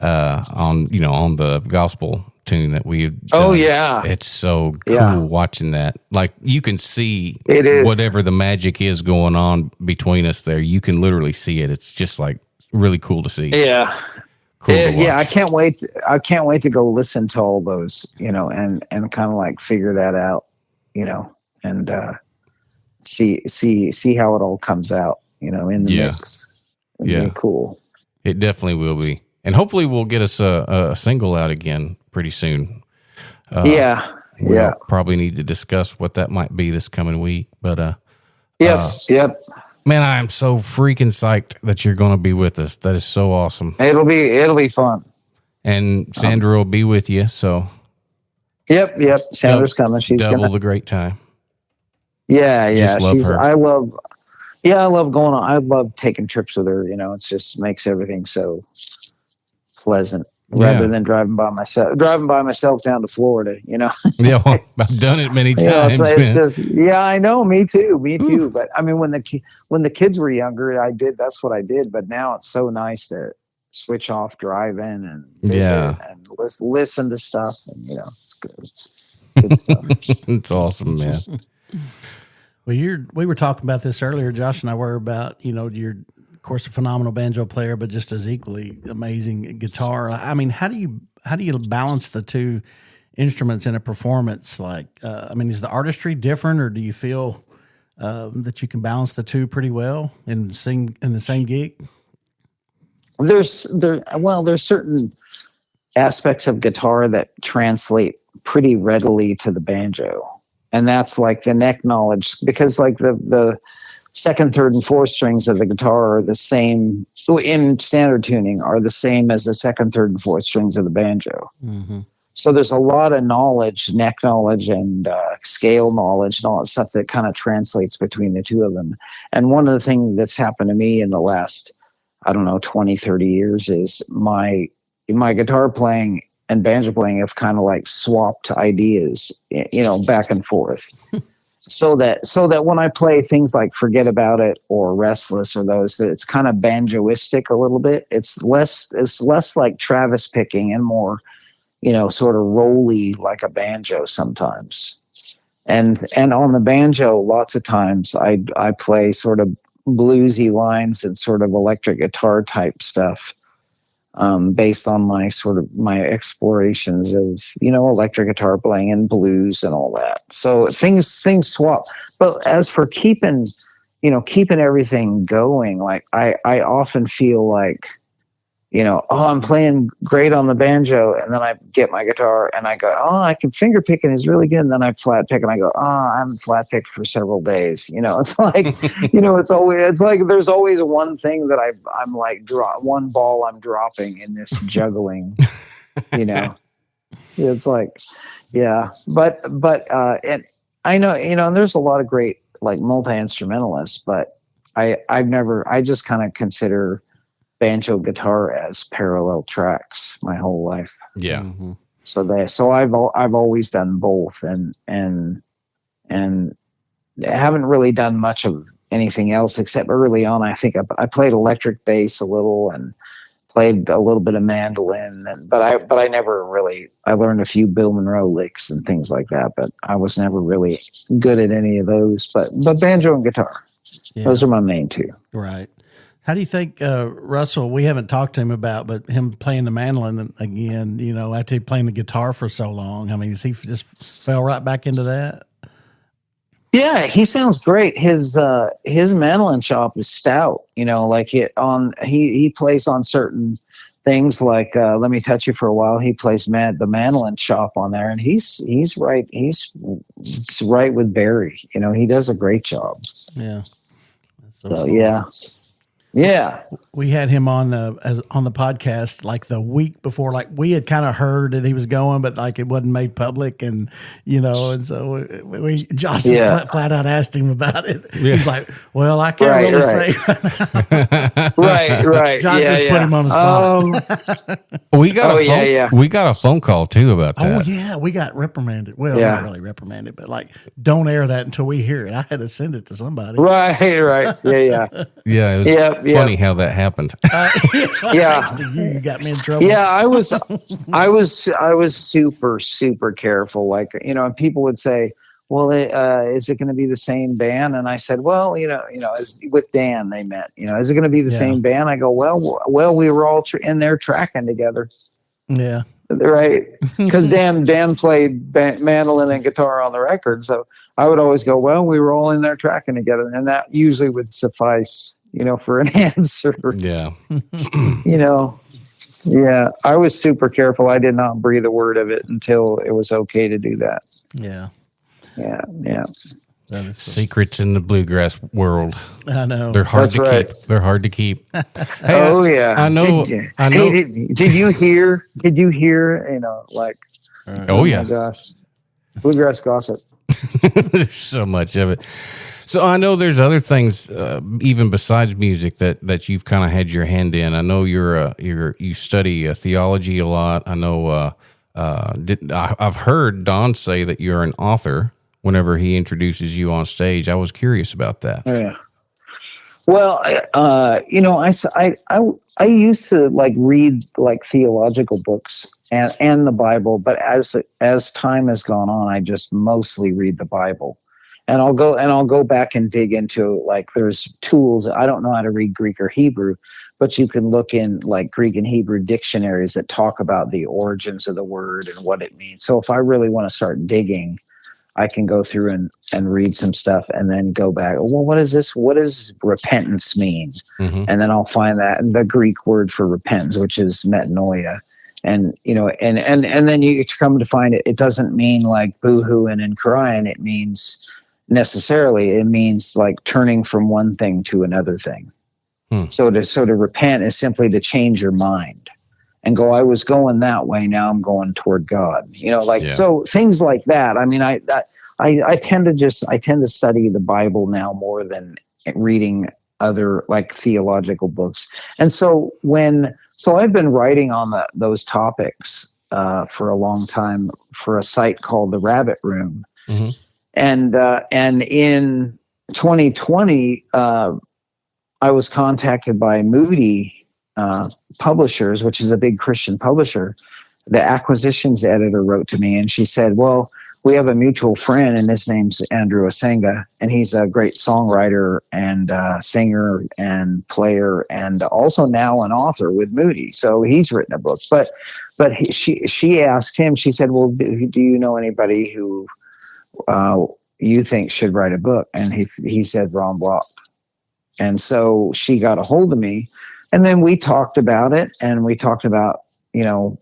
on the gospel tune that we had done. Oh, yeah. It's so cool Yeah. watching that. Like, you can see It is. whatever the magic is going on between us there. You can literally see it. It's just like really cool to see. Yeah. Cool to watch. Yeah, I can't wait. I can't wait to go listen to all those, and kind of like figure that out, and see how it all comes out, in the mix. It'd be cool. It definitely will be. And hopefully we'll get us a single out again pretty soon. We'll probably need to discuss what that might be this coming week. But Yep. man, I am so freaking psyched that you're going to be with us. That is so awesome. It'll be fun. And Sandra will be with you. So Yep. Sandra's coming. She's double the great time. Yeah. Just love her. I love going on. I love taking trips with her. It just makes everything so pleasant rather than driving by myself down to Florida. Yeah, well, I've done it many times. It's just, I know. Me too. Ooh. But I mean, when the kids were younger, that's what I did. But now it's so nice to switch off driving and visit and listen to stuff. And it's good stuff. It's awesome, man. Well, we were talking about this earlier. Josh and I were about, you're of course a phenomenal banjo player, but just as equally amazing guitar. I mean, how do you balance the two instruments in a performance? Like, is the artistry different, or do you feel that you can balance the two pretty well and sing in the same gig? There's certain aspects of guitar that translate pretty readily to the banjo. And that's like the neck knowledge, because like the second, third, and fourth strings of the guitar are the same in standard tuning, are the same as the second, third, and fourth strings of the banjo. Mm-hmm. So there's a lot of knowledge, neck knowledge, and scale knowledge, and all that stuff that kind of translates between the two of them. And one of the things that's happened to me in the last, 20, 30 years is my guitar playing and banjo playing have kind of like swapped ideas, back and forth. so that when I play things like Forget About It or Restless or those, it's kind of banjoistic a little bit. It's less like Travis picking and more, sort of rolly like a banjo sometimes. And on the banjo, lots of times I play sort of bluesy lines and sort of electric guitar type stuff. Based on my explorations of, electric guitar playing and blues and all that. So things swap. But as for keeping everything going, like I often feel like, I'm playing great on the banjo, and then I get my guitar and I go, I can finger picking is really good. And then I flat pick and I go, I haven't flat picked for several days. It's like, it's like there's always one thing that I'm like one ball I'm dropping in this juggling, It's like, yeah, but and I know, and there's a lot of great like multi-instrumentalists, but I just kind of consider banjo guitar as parallel tracks my whole life. Yeah. Mm-hmm. So I've always done both and haven't really done much of anything else except early on. I think I played electric bass a little and played a little bit of mandolin, but I never really, I learned a few Bill Monroe licks and things like that, but I was never really good at any of those, but banjo and guitar, those are my main two. Right. How do you think, Russell, we haven't talked to him about, but him playing the mandolin again, after playing the guitar for so long, does he just fell right back into that? Yeah, he sounds great. His mandolin shop is stout, he plays on certain things like Let Me Touch You for a While. He plays the mandolin shop on there, and he's right. He's right with Barry. He does a great job. Yeah. So, yeah. Yeah. we had him on on the podcast like the week before. Like we had kind of heard that he was going, but like it wasn't made public, and and so Josh just flat out asked him about it. Yeah. He's like, "Well, I can't really say." Right. Josh just put him on the spot. We got a phone call too about that. Oh yeah, we got reprimanded. Well, not really reprimanded, but like, don't air that until we hear it. I had to send it to somebody. Right. Yeah. Yeah, it was funny how that happened. You got me in trouble. Yeah, I was super, super careful. Like, and people would say, well, is it going to be the same band? And I said, well, as with Dan, they meant, is it going to be the same band? I go, well, we were all in there tracking together. Yeah. Right. Because Dan played mandolin and guitar on the record. So I would always go, well, we were all in there tracking together. And that usually would suffice, for an answer. Yeah. Yeah. I was super careful. I did not breathe a word of it until it was okay to do that. Yeah. Yeah. Secrets in the bluegrass world. I know. They're hard to keep. They're hard to keep. Hey, I know. Did you hear? Like. Oh yeah. My gosh. Bluegrass gossip. There's so much of it. So I know there's other things, even besides music, that you've kind of had your hand in. I know you study theology a lot. I know. I've heard Don say that you're an author. Whenever he introduces you on stage, I was curious about that. Yeah. Well, I used to like read like theological books and the Bible, but as time has gone on, I just mostly read the Bible. And I'll go back and dig into, like, there's tools. I don't know how to read Greek or Hebrew, but you can look in like Greek and Hebrew dictionaries that talk about the origins of the word and what it means. So if I really want to start digging, I can go through and read some stuff and then go back. Well, what is this? What does repentance mean? Mm-hmm. And then I'll find that the Greek word for repentance, which is metanoia. And, and then you come to find it doesn't mean like boo-hooing and crying. It means like turning from one thing to another thing. So to repent is simply to change your mind and go, I was going that way, now I'm going toward God. So things like that. I mean, I tend to study the Bible now more than reading other like theological books. And so I've been writing on those topics for a long time for a site called The Rabbit Room. Mm-hmm. And in 2020, I was contacted by Moody Publishers, which is a big Christian publisher. The acquisitions editor wrote to me and she said, well, we have a mutual friend and his name's Andrew Asenga, and he's a great songwriter and singer and player and also now an author with Moody. So he's written a book. But she asked him, she said, well, do you know anybody who you think should write a book? And he said Ron Block. And so she got a hold of me, and then we talked about it, and we talked about,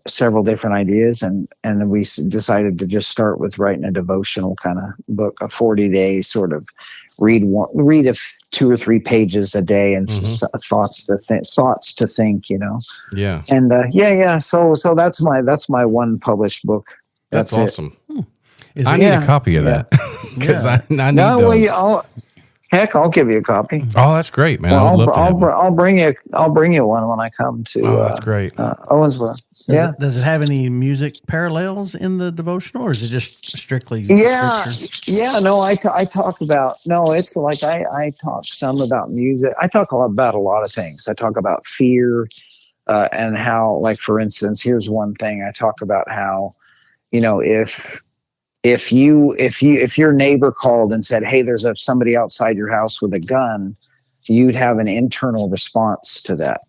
several different ideas, and we decided to just start with writing a devotional kind of book, a 40-day sort of read 2 or 3 pages a day and thoughts to think, Yeah. And So that's my one published book. That's awesome. I need a copy of that because I need those. Heck, I'll give you a copy. Oh, that's great, man. Well, I'll bring you one when I come to. That's great. Owensboro. Does it have any music parallels in the devotional, or is it just strictly? Scripture? Yeah. No, I talk about. No, it's like I talk some about music. I talk about a lot of things. I talk about fear, and how, like, for instance, here's one thing. I talk about how, if your neighbor called and said, hey, there's somebody outside your house with a gun, you'd have an internal response to that.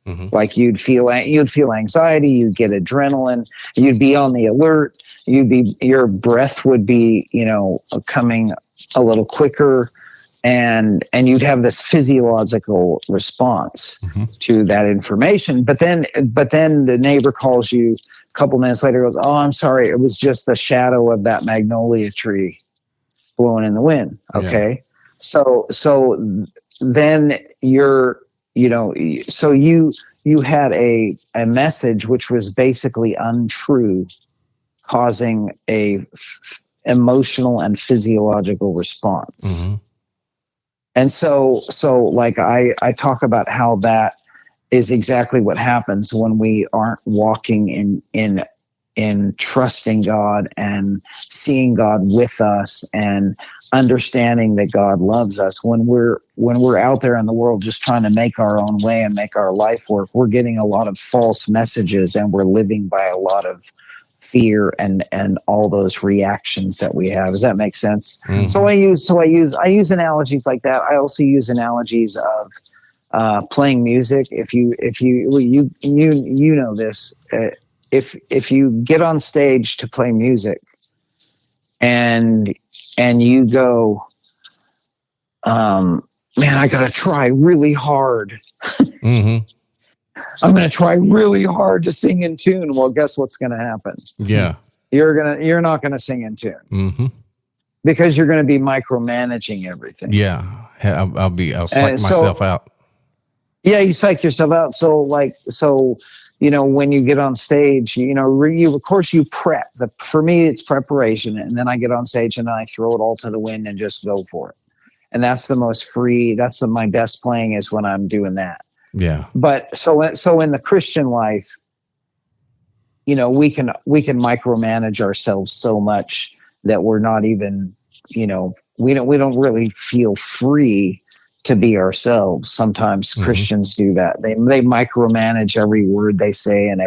Mm-hmm. Like you'd feel anxiety, you'd get adrenaline, you'd be on the alert, your breath would be, coming a little quicker, and you'd have this physiological response to that information. But then the neighbor calls you a couple minutes later, goes, oh, I'm sorry, it was just the shadow of that magnolia tree blowing in the wind. Okay. Yeah. So then so you had a message which was basically untrue, causing a emotional and physiological response. Mm-hmm. And so like I talk about how that is exactly what happens when we aren't walking in trusting God and seeing God with us and understanding that God loves us. When we're out there in the world just trying to make our own way and make our life work, we're getting a lot of false messages, and we're living by a lot of fear and all those reactions that we have. Does that make sense? Mm-hmm. So I use analogies like that. I also use analogies of playing music. If you know this, if you get on stage to play music and you go, man, I got to try really hard. Mm-hmm. I'm going to try really hard to sing in tune. Well, guess what's going to happen? Yeah. You're not going to sing in tune. Mm-hmm. Because you're going to be micromanaging everything. Yeah. I'll psych myself out. Yeah, you psych yourself out. So when you get on stage, of course you prep. For me, it's preparation. And then I get on stage and I throw it all to the wind and just go for it. And that's the most free. My best playing is when I'm doing that. Yeah. But so in the Christian life, we can micromanage ourselves so much that we're not even, we don't really feel free to be ourselves. Sometimes Christians do that. They micromanage every word they say and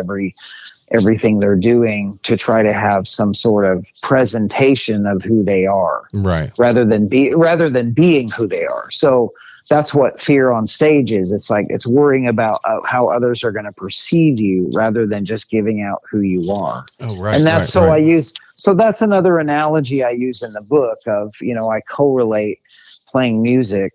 everything they're doing to try to have some sort of presentation of who they are, right? Rather than being who they are. So that's what fear on stage is. It's like it's worrying about how others are going to perceive you rather than just giving out who you are. Oh, right. And that's so that's another analogy I use in the book of, I correlate playing music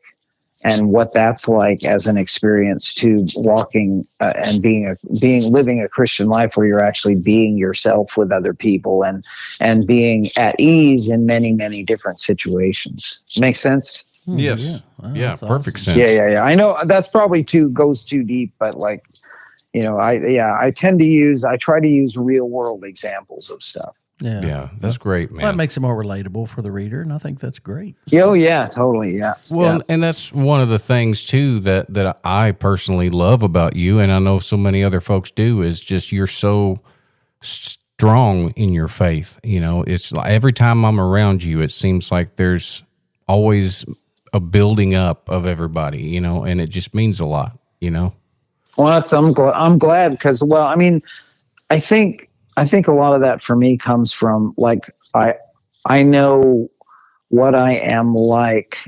and what that's like as an experience to walking and living a Christian life where you're actually being yourself with other people and being at ease in many, many different situations. Make sense? Yes. Yeah. Perfect awesome. sense. Yeah. I know that's probably goes too deep, but I try to use real world examples of stuff. Yeah, that's great, man. Well, that makes it more relatable for the reader, and I think that's great. Oh, yeah, totally, yeah. Well, and that's one of the things, too, that I personally love about you, and I know so many other folks do, is just you're so strong in your faith. It's like every time I'm around you, it seems like there's always a building up of everybody, and it just means a lot, Well, I'm glad because, I think a lot of that for me comes from I know what I am like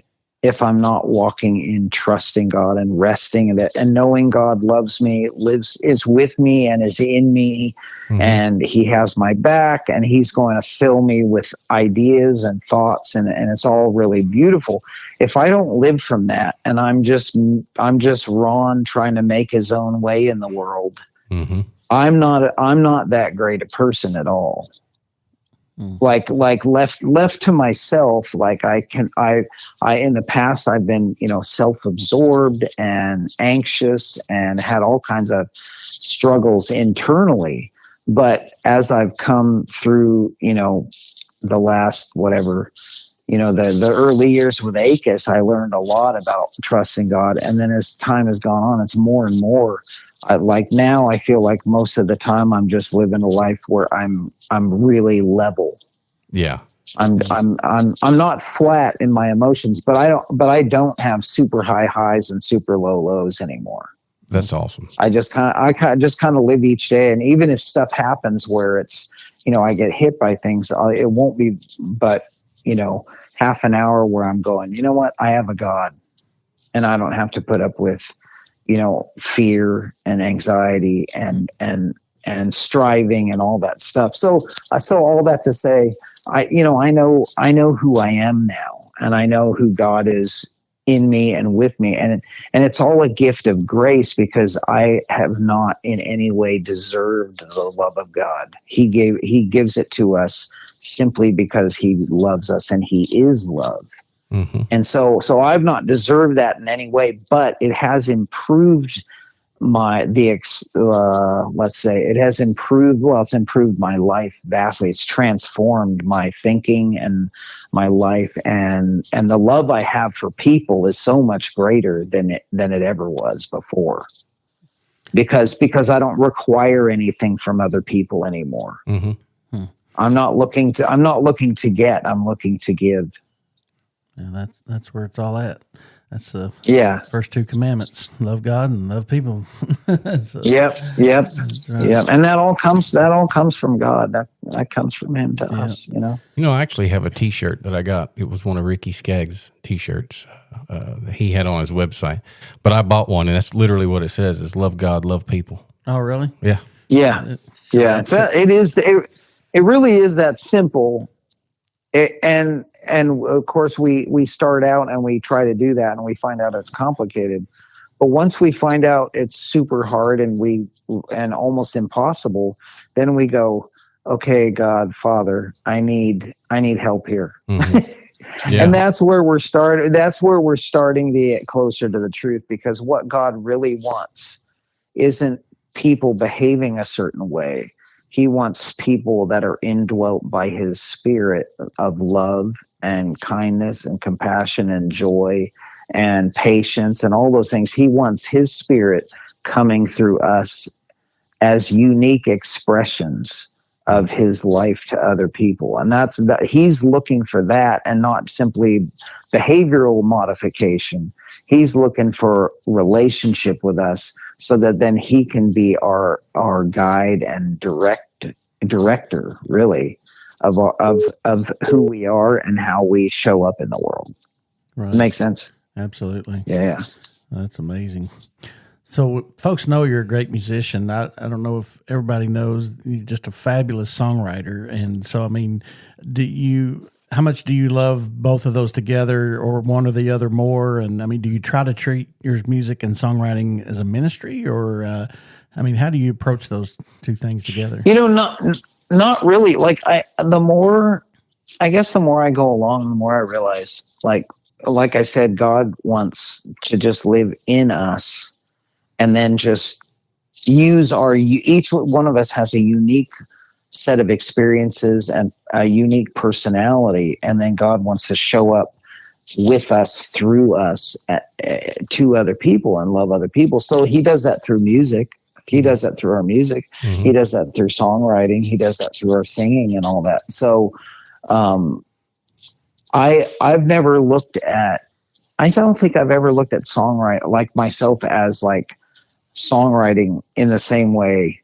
if I'm not walking in trusting God and resting in it and knowing God loves me, is with me and is in me, and he has my back and he's going to fill me with ideas and thoughts and it's all really beautiful. If I don't live from that and I'm just Ron trying to make his own way in the world, I'm not that great a person at all. Like left to myself, I in the past I've been, self-absorbed and anxious and had all kinds of struggles internally. But as I've come through, the last whatever, the early years with ACUS, I learned a lot about trusting God. And then as time has gone on, it's more and more. Now I feel like most of the time I'm just living a life where I'm really level. Yeah. I'm not flat in my emotions, but I don't have super high highs and super low lows anymore. That's awesome. I just kind of live each day. And even if stuff happens where it's, I get hit by things, it won't be, but half an hour where I'm going, you know what? I have a God and I don't have to put up with, fear and anxiety and striving and all that stuff. So all that to say, I know who I am now, and I know who God is in me and with me. And it's all a gift of grace because I have not in any way deserved the love of God. He gives it to us simply because he loves us and he is love. And so I've not deserved that in any way, but it has improved let's say it has improved. Well, it's improved my life vastly. It's transformed my thinking and my life, and the love I have for people is so much greater than it ever was before. Because I don't require anything from other people anymore. I'm not looking to get. I'm looking to give. And that's where it's all at. That's the first two commandments: love God and love people. Yep. And that all comes from God. That comes from Him to us. I actually have a T-shirt that I got. It was one of Ricky Skaggs' T-shirts he had on his website, but I bought one, and that's literally what it says: is love God, love people. Oh, really? Yeah. It really is that simple. And of course we start out and we try to do that and we find out it's complicated. But once we find out it's super hard and almost impossible, then we go, okay, God, Father, I need help here. And that's where we're starting to get closer to the truth, because what God really wants isn't people behaving a certain way. He wants people that are indwelt by His Spirit of love and kindness and compassion and joy and patience and all those things. He wants His Spirit coming through us as unique expressions of His life to other people. And He's looking for that, and not simply behavioral modification. He's looking for relationship with us, so that then He can be our guide and director, really, of who we are and how we show up in the world. Right. Makes sense? Absolutely. Yeah. That's amazing. So folks know you're a great musician. I don't know if everybody knows you're just a fabulous songwriter. And so, I mean, how much do you love both of those together, or one or the other more? And I mean, do you try to treat your music and songwriting as a ministry, or, how do you approach those two things together? Not really. The more I go along, the more I realize, like I said, God wants to just live in us, and then just use each one of us has a unique set of experiences and a unique personality, and then God wants to show up with us, through us, to other people, and love other people. So He does that through music. He does that through our music. He does that through songwriting. He does that through our singing and all that. So I've never looked at, I don't think I've ever looked at songwriting, like myself, as like songwriting in the same way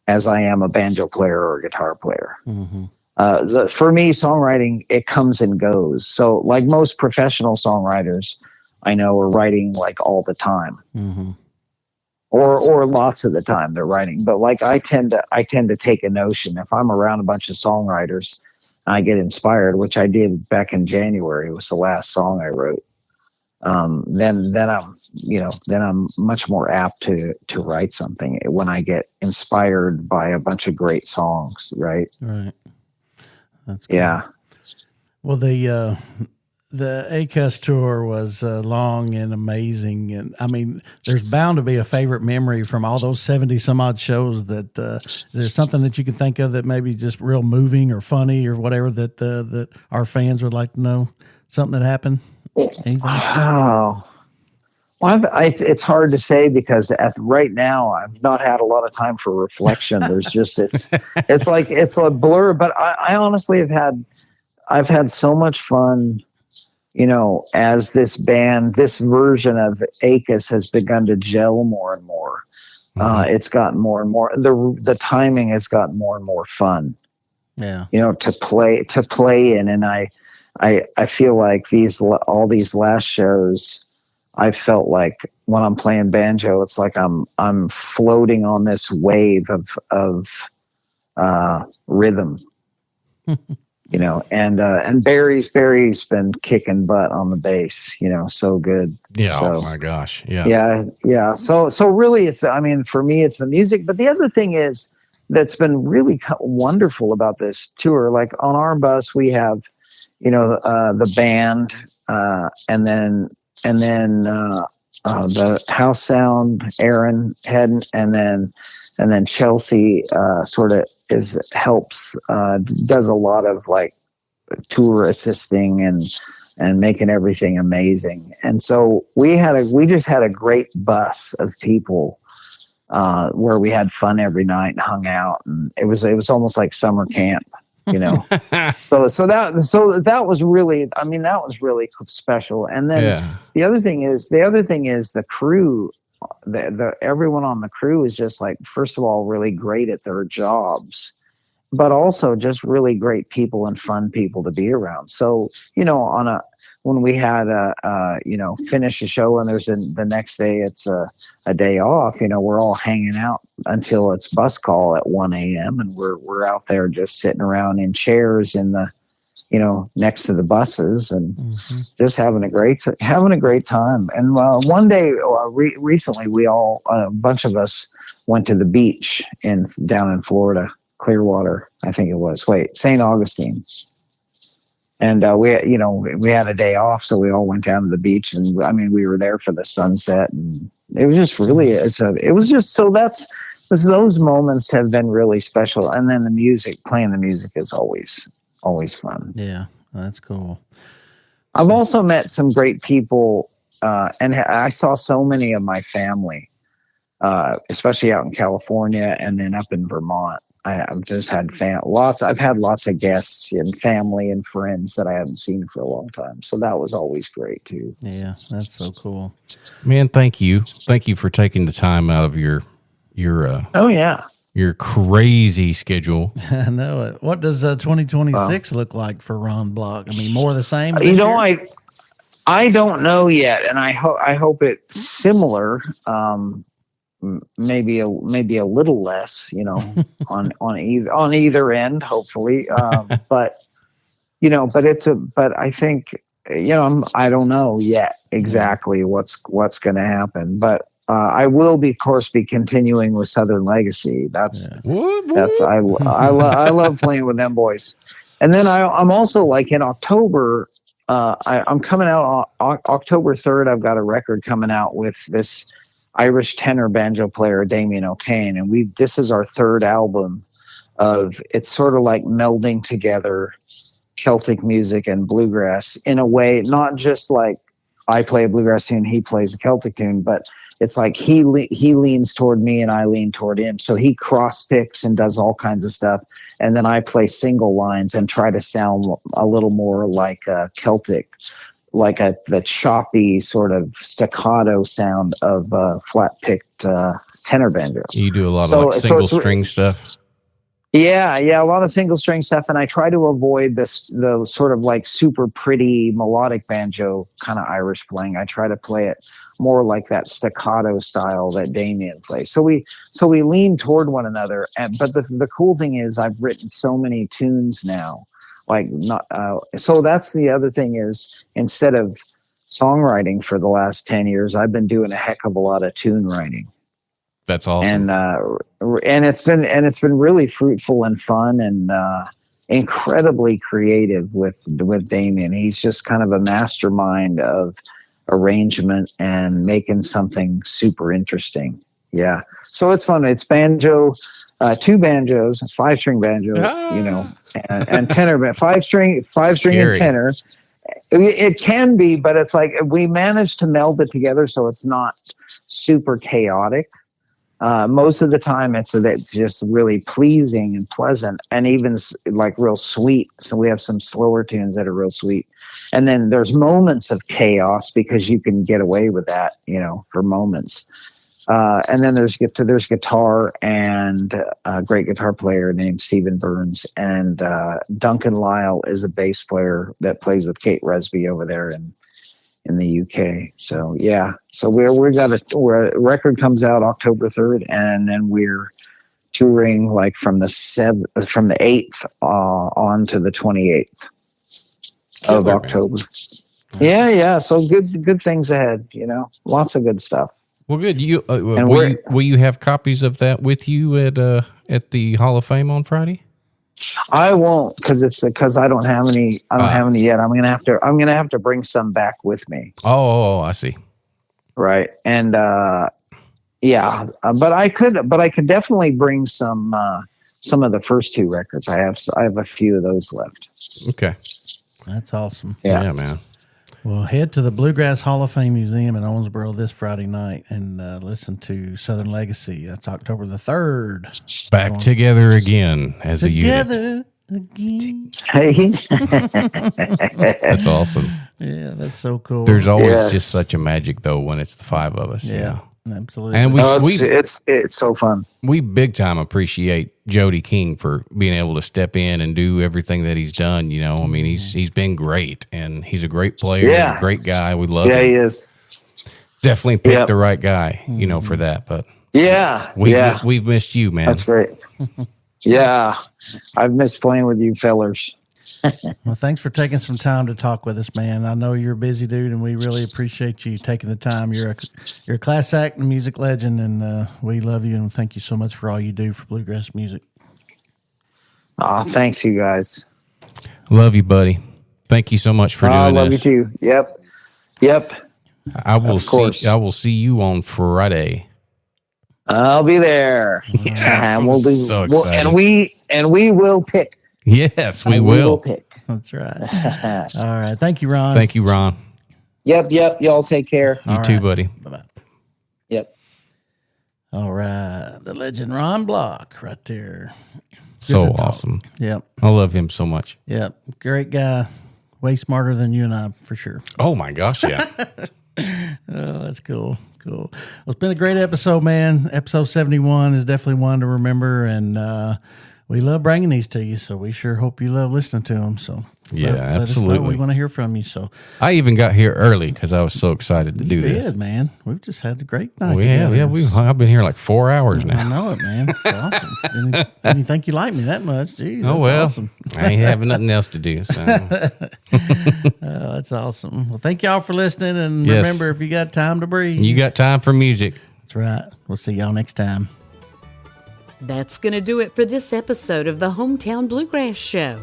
as I am a banjo player or a guitar player. For me, songwriting, it comes and goes. So like most professional songwriters I know are writing like all the time. Or lots of the time they're writing. But like I tend to take a notion. If I'm around a bunch of songwriters, I get inspired, which I did back in January. It was the last song I wrote. Then I'm much more apt to write something when I get inspired by a bunch of great songs. Right. That's cool. Yeah. Well, the ACUS tour was long and amazing. And I mean, there's bound to be a favorite memory from all those 70 some odd shows. That is there something that you can think of that maybe just real moving or funny or whatever that our fans would like to know? Something that happened? Anything? Oh, well, it's hard to say, because right now I've not had a lot of time for reflection. There's just it's like it's a blur. But I honestly I've had so much fun. As this band, this version of ACUS has begun to gel more and more. It's gotten more and more. The timing has gotten more and more fun. Yeah. To play in, and I feel like all these last shows, I felt like when I'm playing banjo, it's like I'm floating on this wave of rhythm. And Barry's been kicking butt on the bass, so good. Yeah. So, oh my gosh. Yeah. Yeah. So really for me, it's the music. But the other thing that's been really wonderful about this tour, like on our bus, we have, the band, the house sound, Aaron Head, and then Chelsea sort of helps does a lot of like tour assisting and making everything amazing. And so we just had a great bus of people where we had fun every night and hung out, and it was almost like summer camp, you know. so that was really, I mean, that was really special. And then the other thing is the crew, the everyone on the crew is just like, first of all, really great at their jobs, but also just really great people and fun people to be around. So, you know, when we had finish a show and the next day it's a day off, you know, we're all hanging out until it's bus call at 1 a.m. and we're out there just sitting around in chairs in the, you know, next to the buses and just having a great time. And one day recently, we all, a bunch of us went to the beach down in Florida, Clearwater, I think it was. St. Augustine. And we had a day off, so we all went down to the beach, and I mean, we were there for the sunset, and it was just really, those moments have been really special. And then playing the music is always fun. Yeah, that's cool. I've also met some great people, and I saw so many of my family, especially out in California and then up in Vermont. I've just had I've had lots of guests and family and friends that I haven't seen for a long time. So that was always great too. Yeah, that's so cool. Man, thank you for taking the time out of your your crazy schedule. I know it. What does 2026 look like for Ron Block? I mean, more of the same? You know, I don't know yet, and I hope it's similar. Maybe a little less, you know, on either end, hopefully. But I think, you know, I don't know yet exactly what's going to happen, but I will be continuing with Southern Legacy. I love playing with them boys. And then I'm also like in October, I'm coming out on October 3rd. I've got a record coming out with this Irish tenor banjo player, Damien O'Kane. And this is our third album it's sort of like melding together Celtic music and bluegrass in a way, not just like I play a bluegrass tune, he plays a Celtic tune, but it's like he leans toward me and I lean toward him. So he cross picks and does all kinds of stuff. And then I play single lines and try to sound a little more like Celtic, like the choppy sort of staccato sound of flat picked tenor banjo. You do a lot of single string stuff. Yeah, a lot of single string stuff, and I try to avoid the sort of like super pretty melodic banjo kind of Irish playing. I try to play it more like that staccato style that Damien plays. So we lean toward one another. But the cool thing is I've written so many tunes now. So that's the other thing is, instead of songwriting for the last 10 years, I've been doing a heck of a lot of tune writing. That's awesome. And it's been really fruitful and fun and incredibly creative with Damien. He's just kind of a mastermind of arrangement and making something super interesting. Yeah. So it's fun. It's banjo, 2 banjos, 5-string banjo, you know, and tenor, 5-string and tenor. It can be, but it's like we managed to meld it together so it's not super chaotic. Most of the time it's just really pleasing and pleasant and even like real sweet. So we have some slower tunes that are real sweet. And then there's moments of chaos because you can get away with that, you know, for moments. And then there's guitar and a great guitar player named Stephen Burns, and Duncan Lyle is a bass player that plays with Kate Resby over there in the UK. So yeah, so we got a record comes out October 3rd, and then we're touring like from the 8th on to the 28th of October. Yeah. So good things ahead. You know, lots of good stuff. Well, good. You will you have copies of that with you at the Hall of Fame on Friday? I won't because I don't have any. I don't have any yet. I'm gonna have to bring some back with me. Oh, I see. Right, and yeah, but I could definitely bring some of the first two records. I have a few of those left. Okay, That's awesome. yeah man. Well, head to the Bluegrass Hall of Fame Museum in Owensboro this Friday night and listen to Southern Legacy. That's October the 3rd. Back together again as a unit. Together again. Hey, That's awesome. Yeah, that's so cool. There's always Yeah. just such a magic though when it's the five of us. yeah, absolutely. And it's so fun. we big time appreciate Jody King for being able to step in and do everything that he's done. You know, I mean, he's been great, and he's a great player, and Yeah. a great guy. We love Yeah, him. he is. Definitely picked Yep. the right guy, you know, for that. But Yeah, we've missed you, man. That's great. Yeah, I've missed playing with you fellers. Well, thanks for taking some time to talk with us, man. I know you're a busy dude, and we really appreciate you taking the time. You're a class act and music legend, and we love you and thank you so much for all you do for bluegrass music. Oh, thanks, you guys. Love you, buddy. Thank you so much for I doing love this. you too. Yep. I will Of course. see you on Friday. I'll be there. Yes, We'll do. so we'll- excited. and we will pick. Yes, we We will. pick. That's right. All right. Thank you, Ron. Thank you, Ron. Yep. Y'all take care. You too, buddy. Bye-bye. Yep. All right. The legend Ron Block right there. So to talk. awesome. Yep. I love him so much. Yep. Great guy. Way smarter than you and I, for sure. Oh my gosh, yeah. Oh, that's cool. Cool. Well, it's been a great episode, man. Episode 71 is definitely one to remember, and we love bringing these to you, so we sure hope you love listening to them. So Yeah, let us know. absolutely. We want to hear from you. So I even got here early because I was so excited to do you this. did, man. We've just had a great night. Oh, yeah, together. I've been here like 4 hours I now. know it, man. It's awesome. Didn't think you liked me that much. Jeez, Oh that's well, awesome. I ain't having nothing else to do. So Oh, that's awesome. Well, thank y'all for listening, and Yes. remember, if you got time to breathe, you got time for music. that's right. We'll see y'all next time. That's going to do it for this episode of the Hometown Bluegrass Show.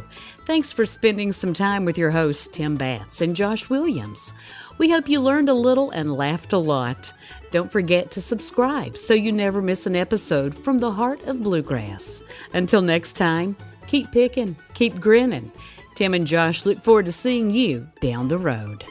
Thanks for spending some time with your hosts, Tim Batts and Josh Williams. We hope you learned a little and laughed a lot. Don't forget to subscribe so you never miss an episode from the heart of bluegrass. Until next time, keep picking, keep grinning. Tim and Josh look forward to seeing you down the road.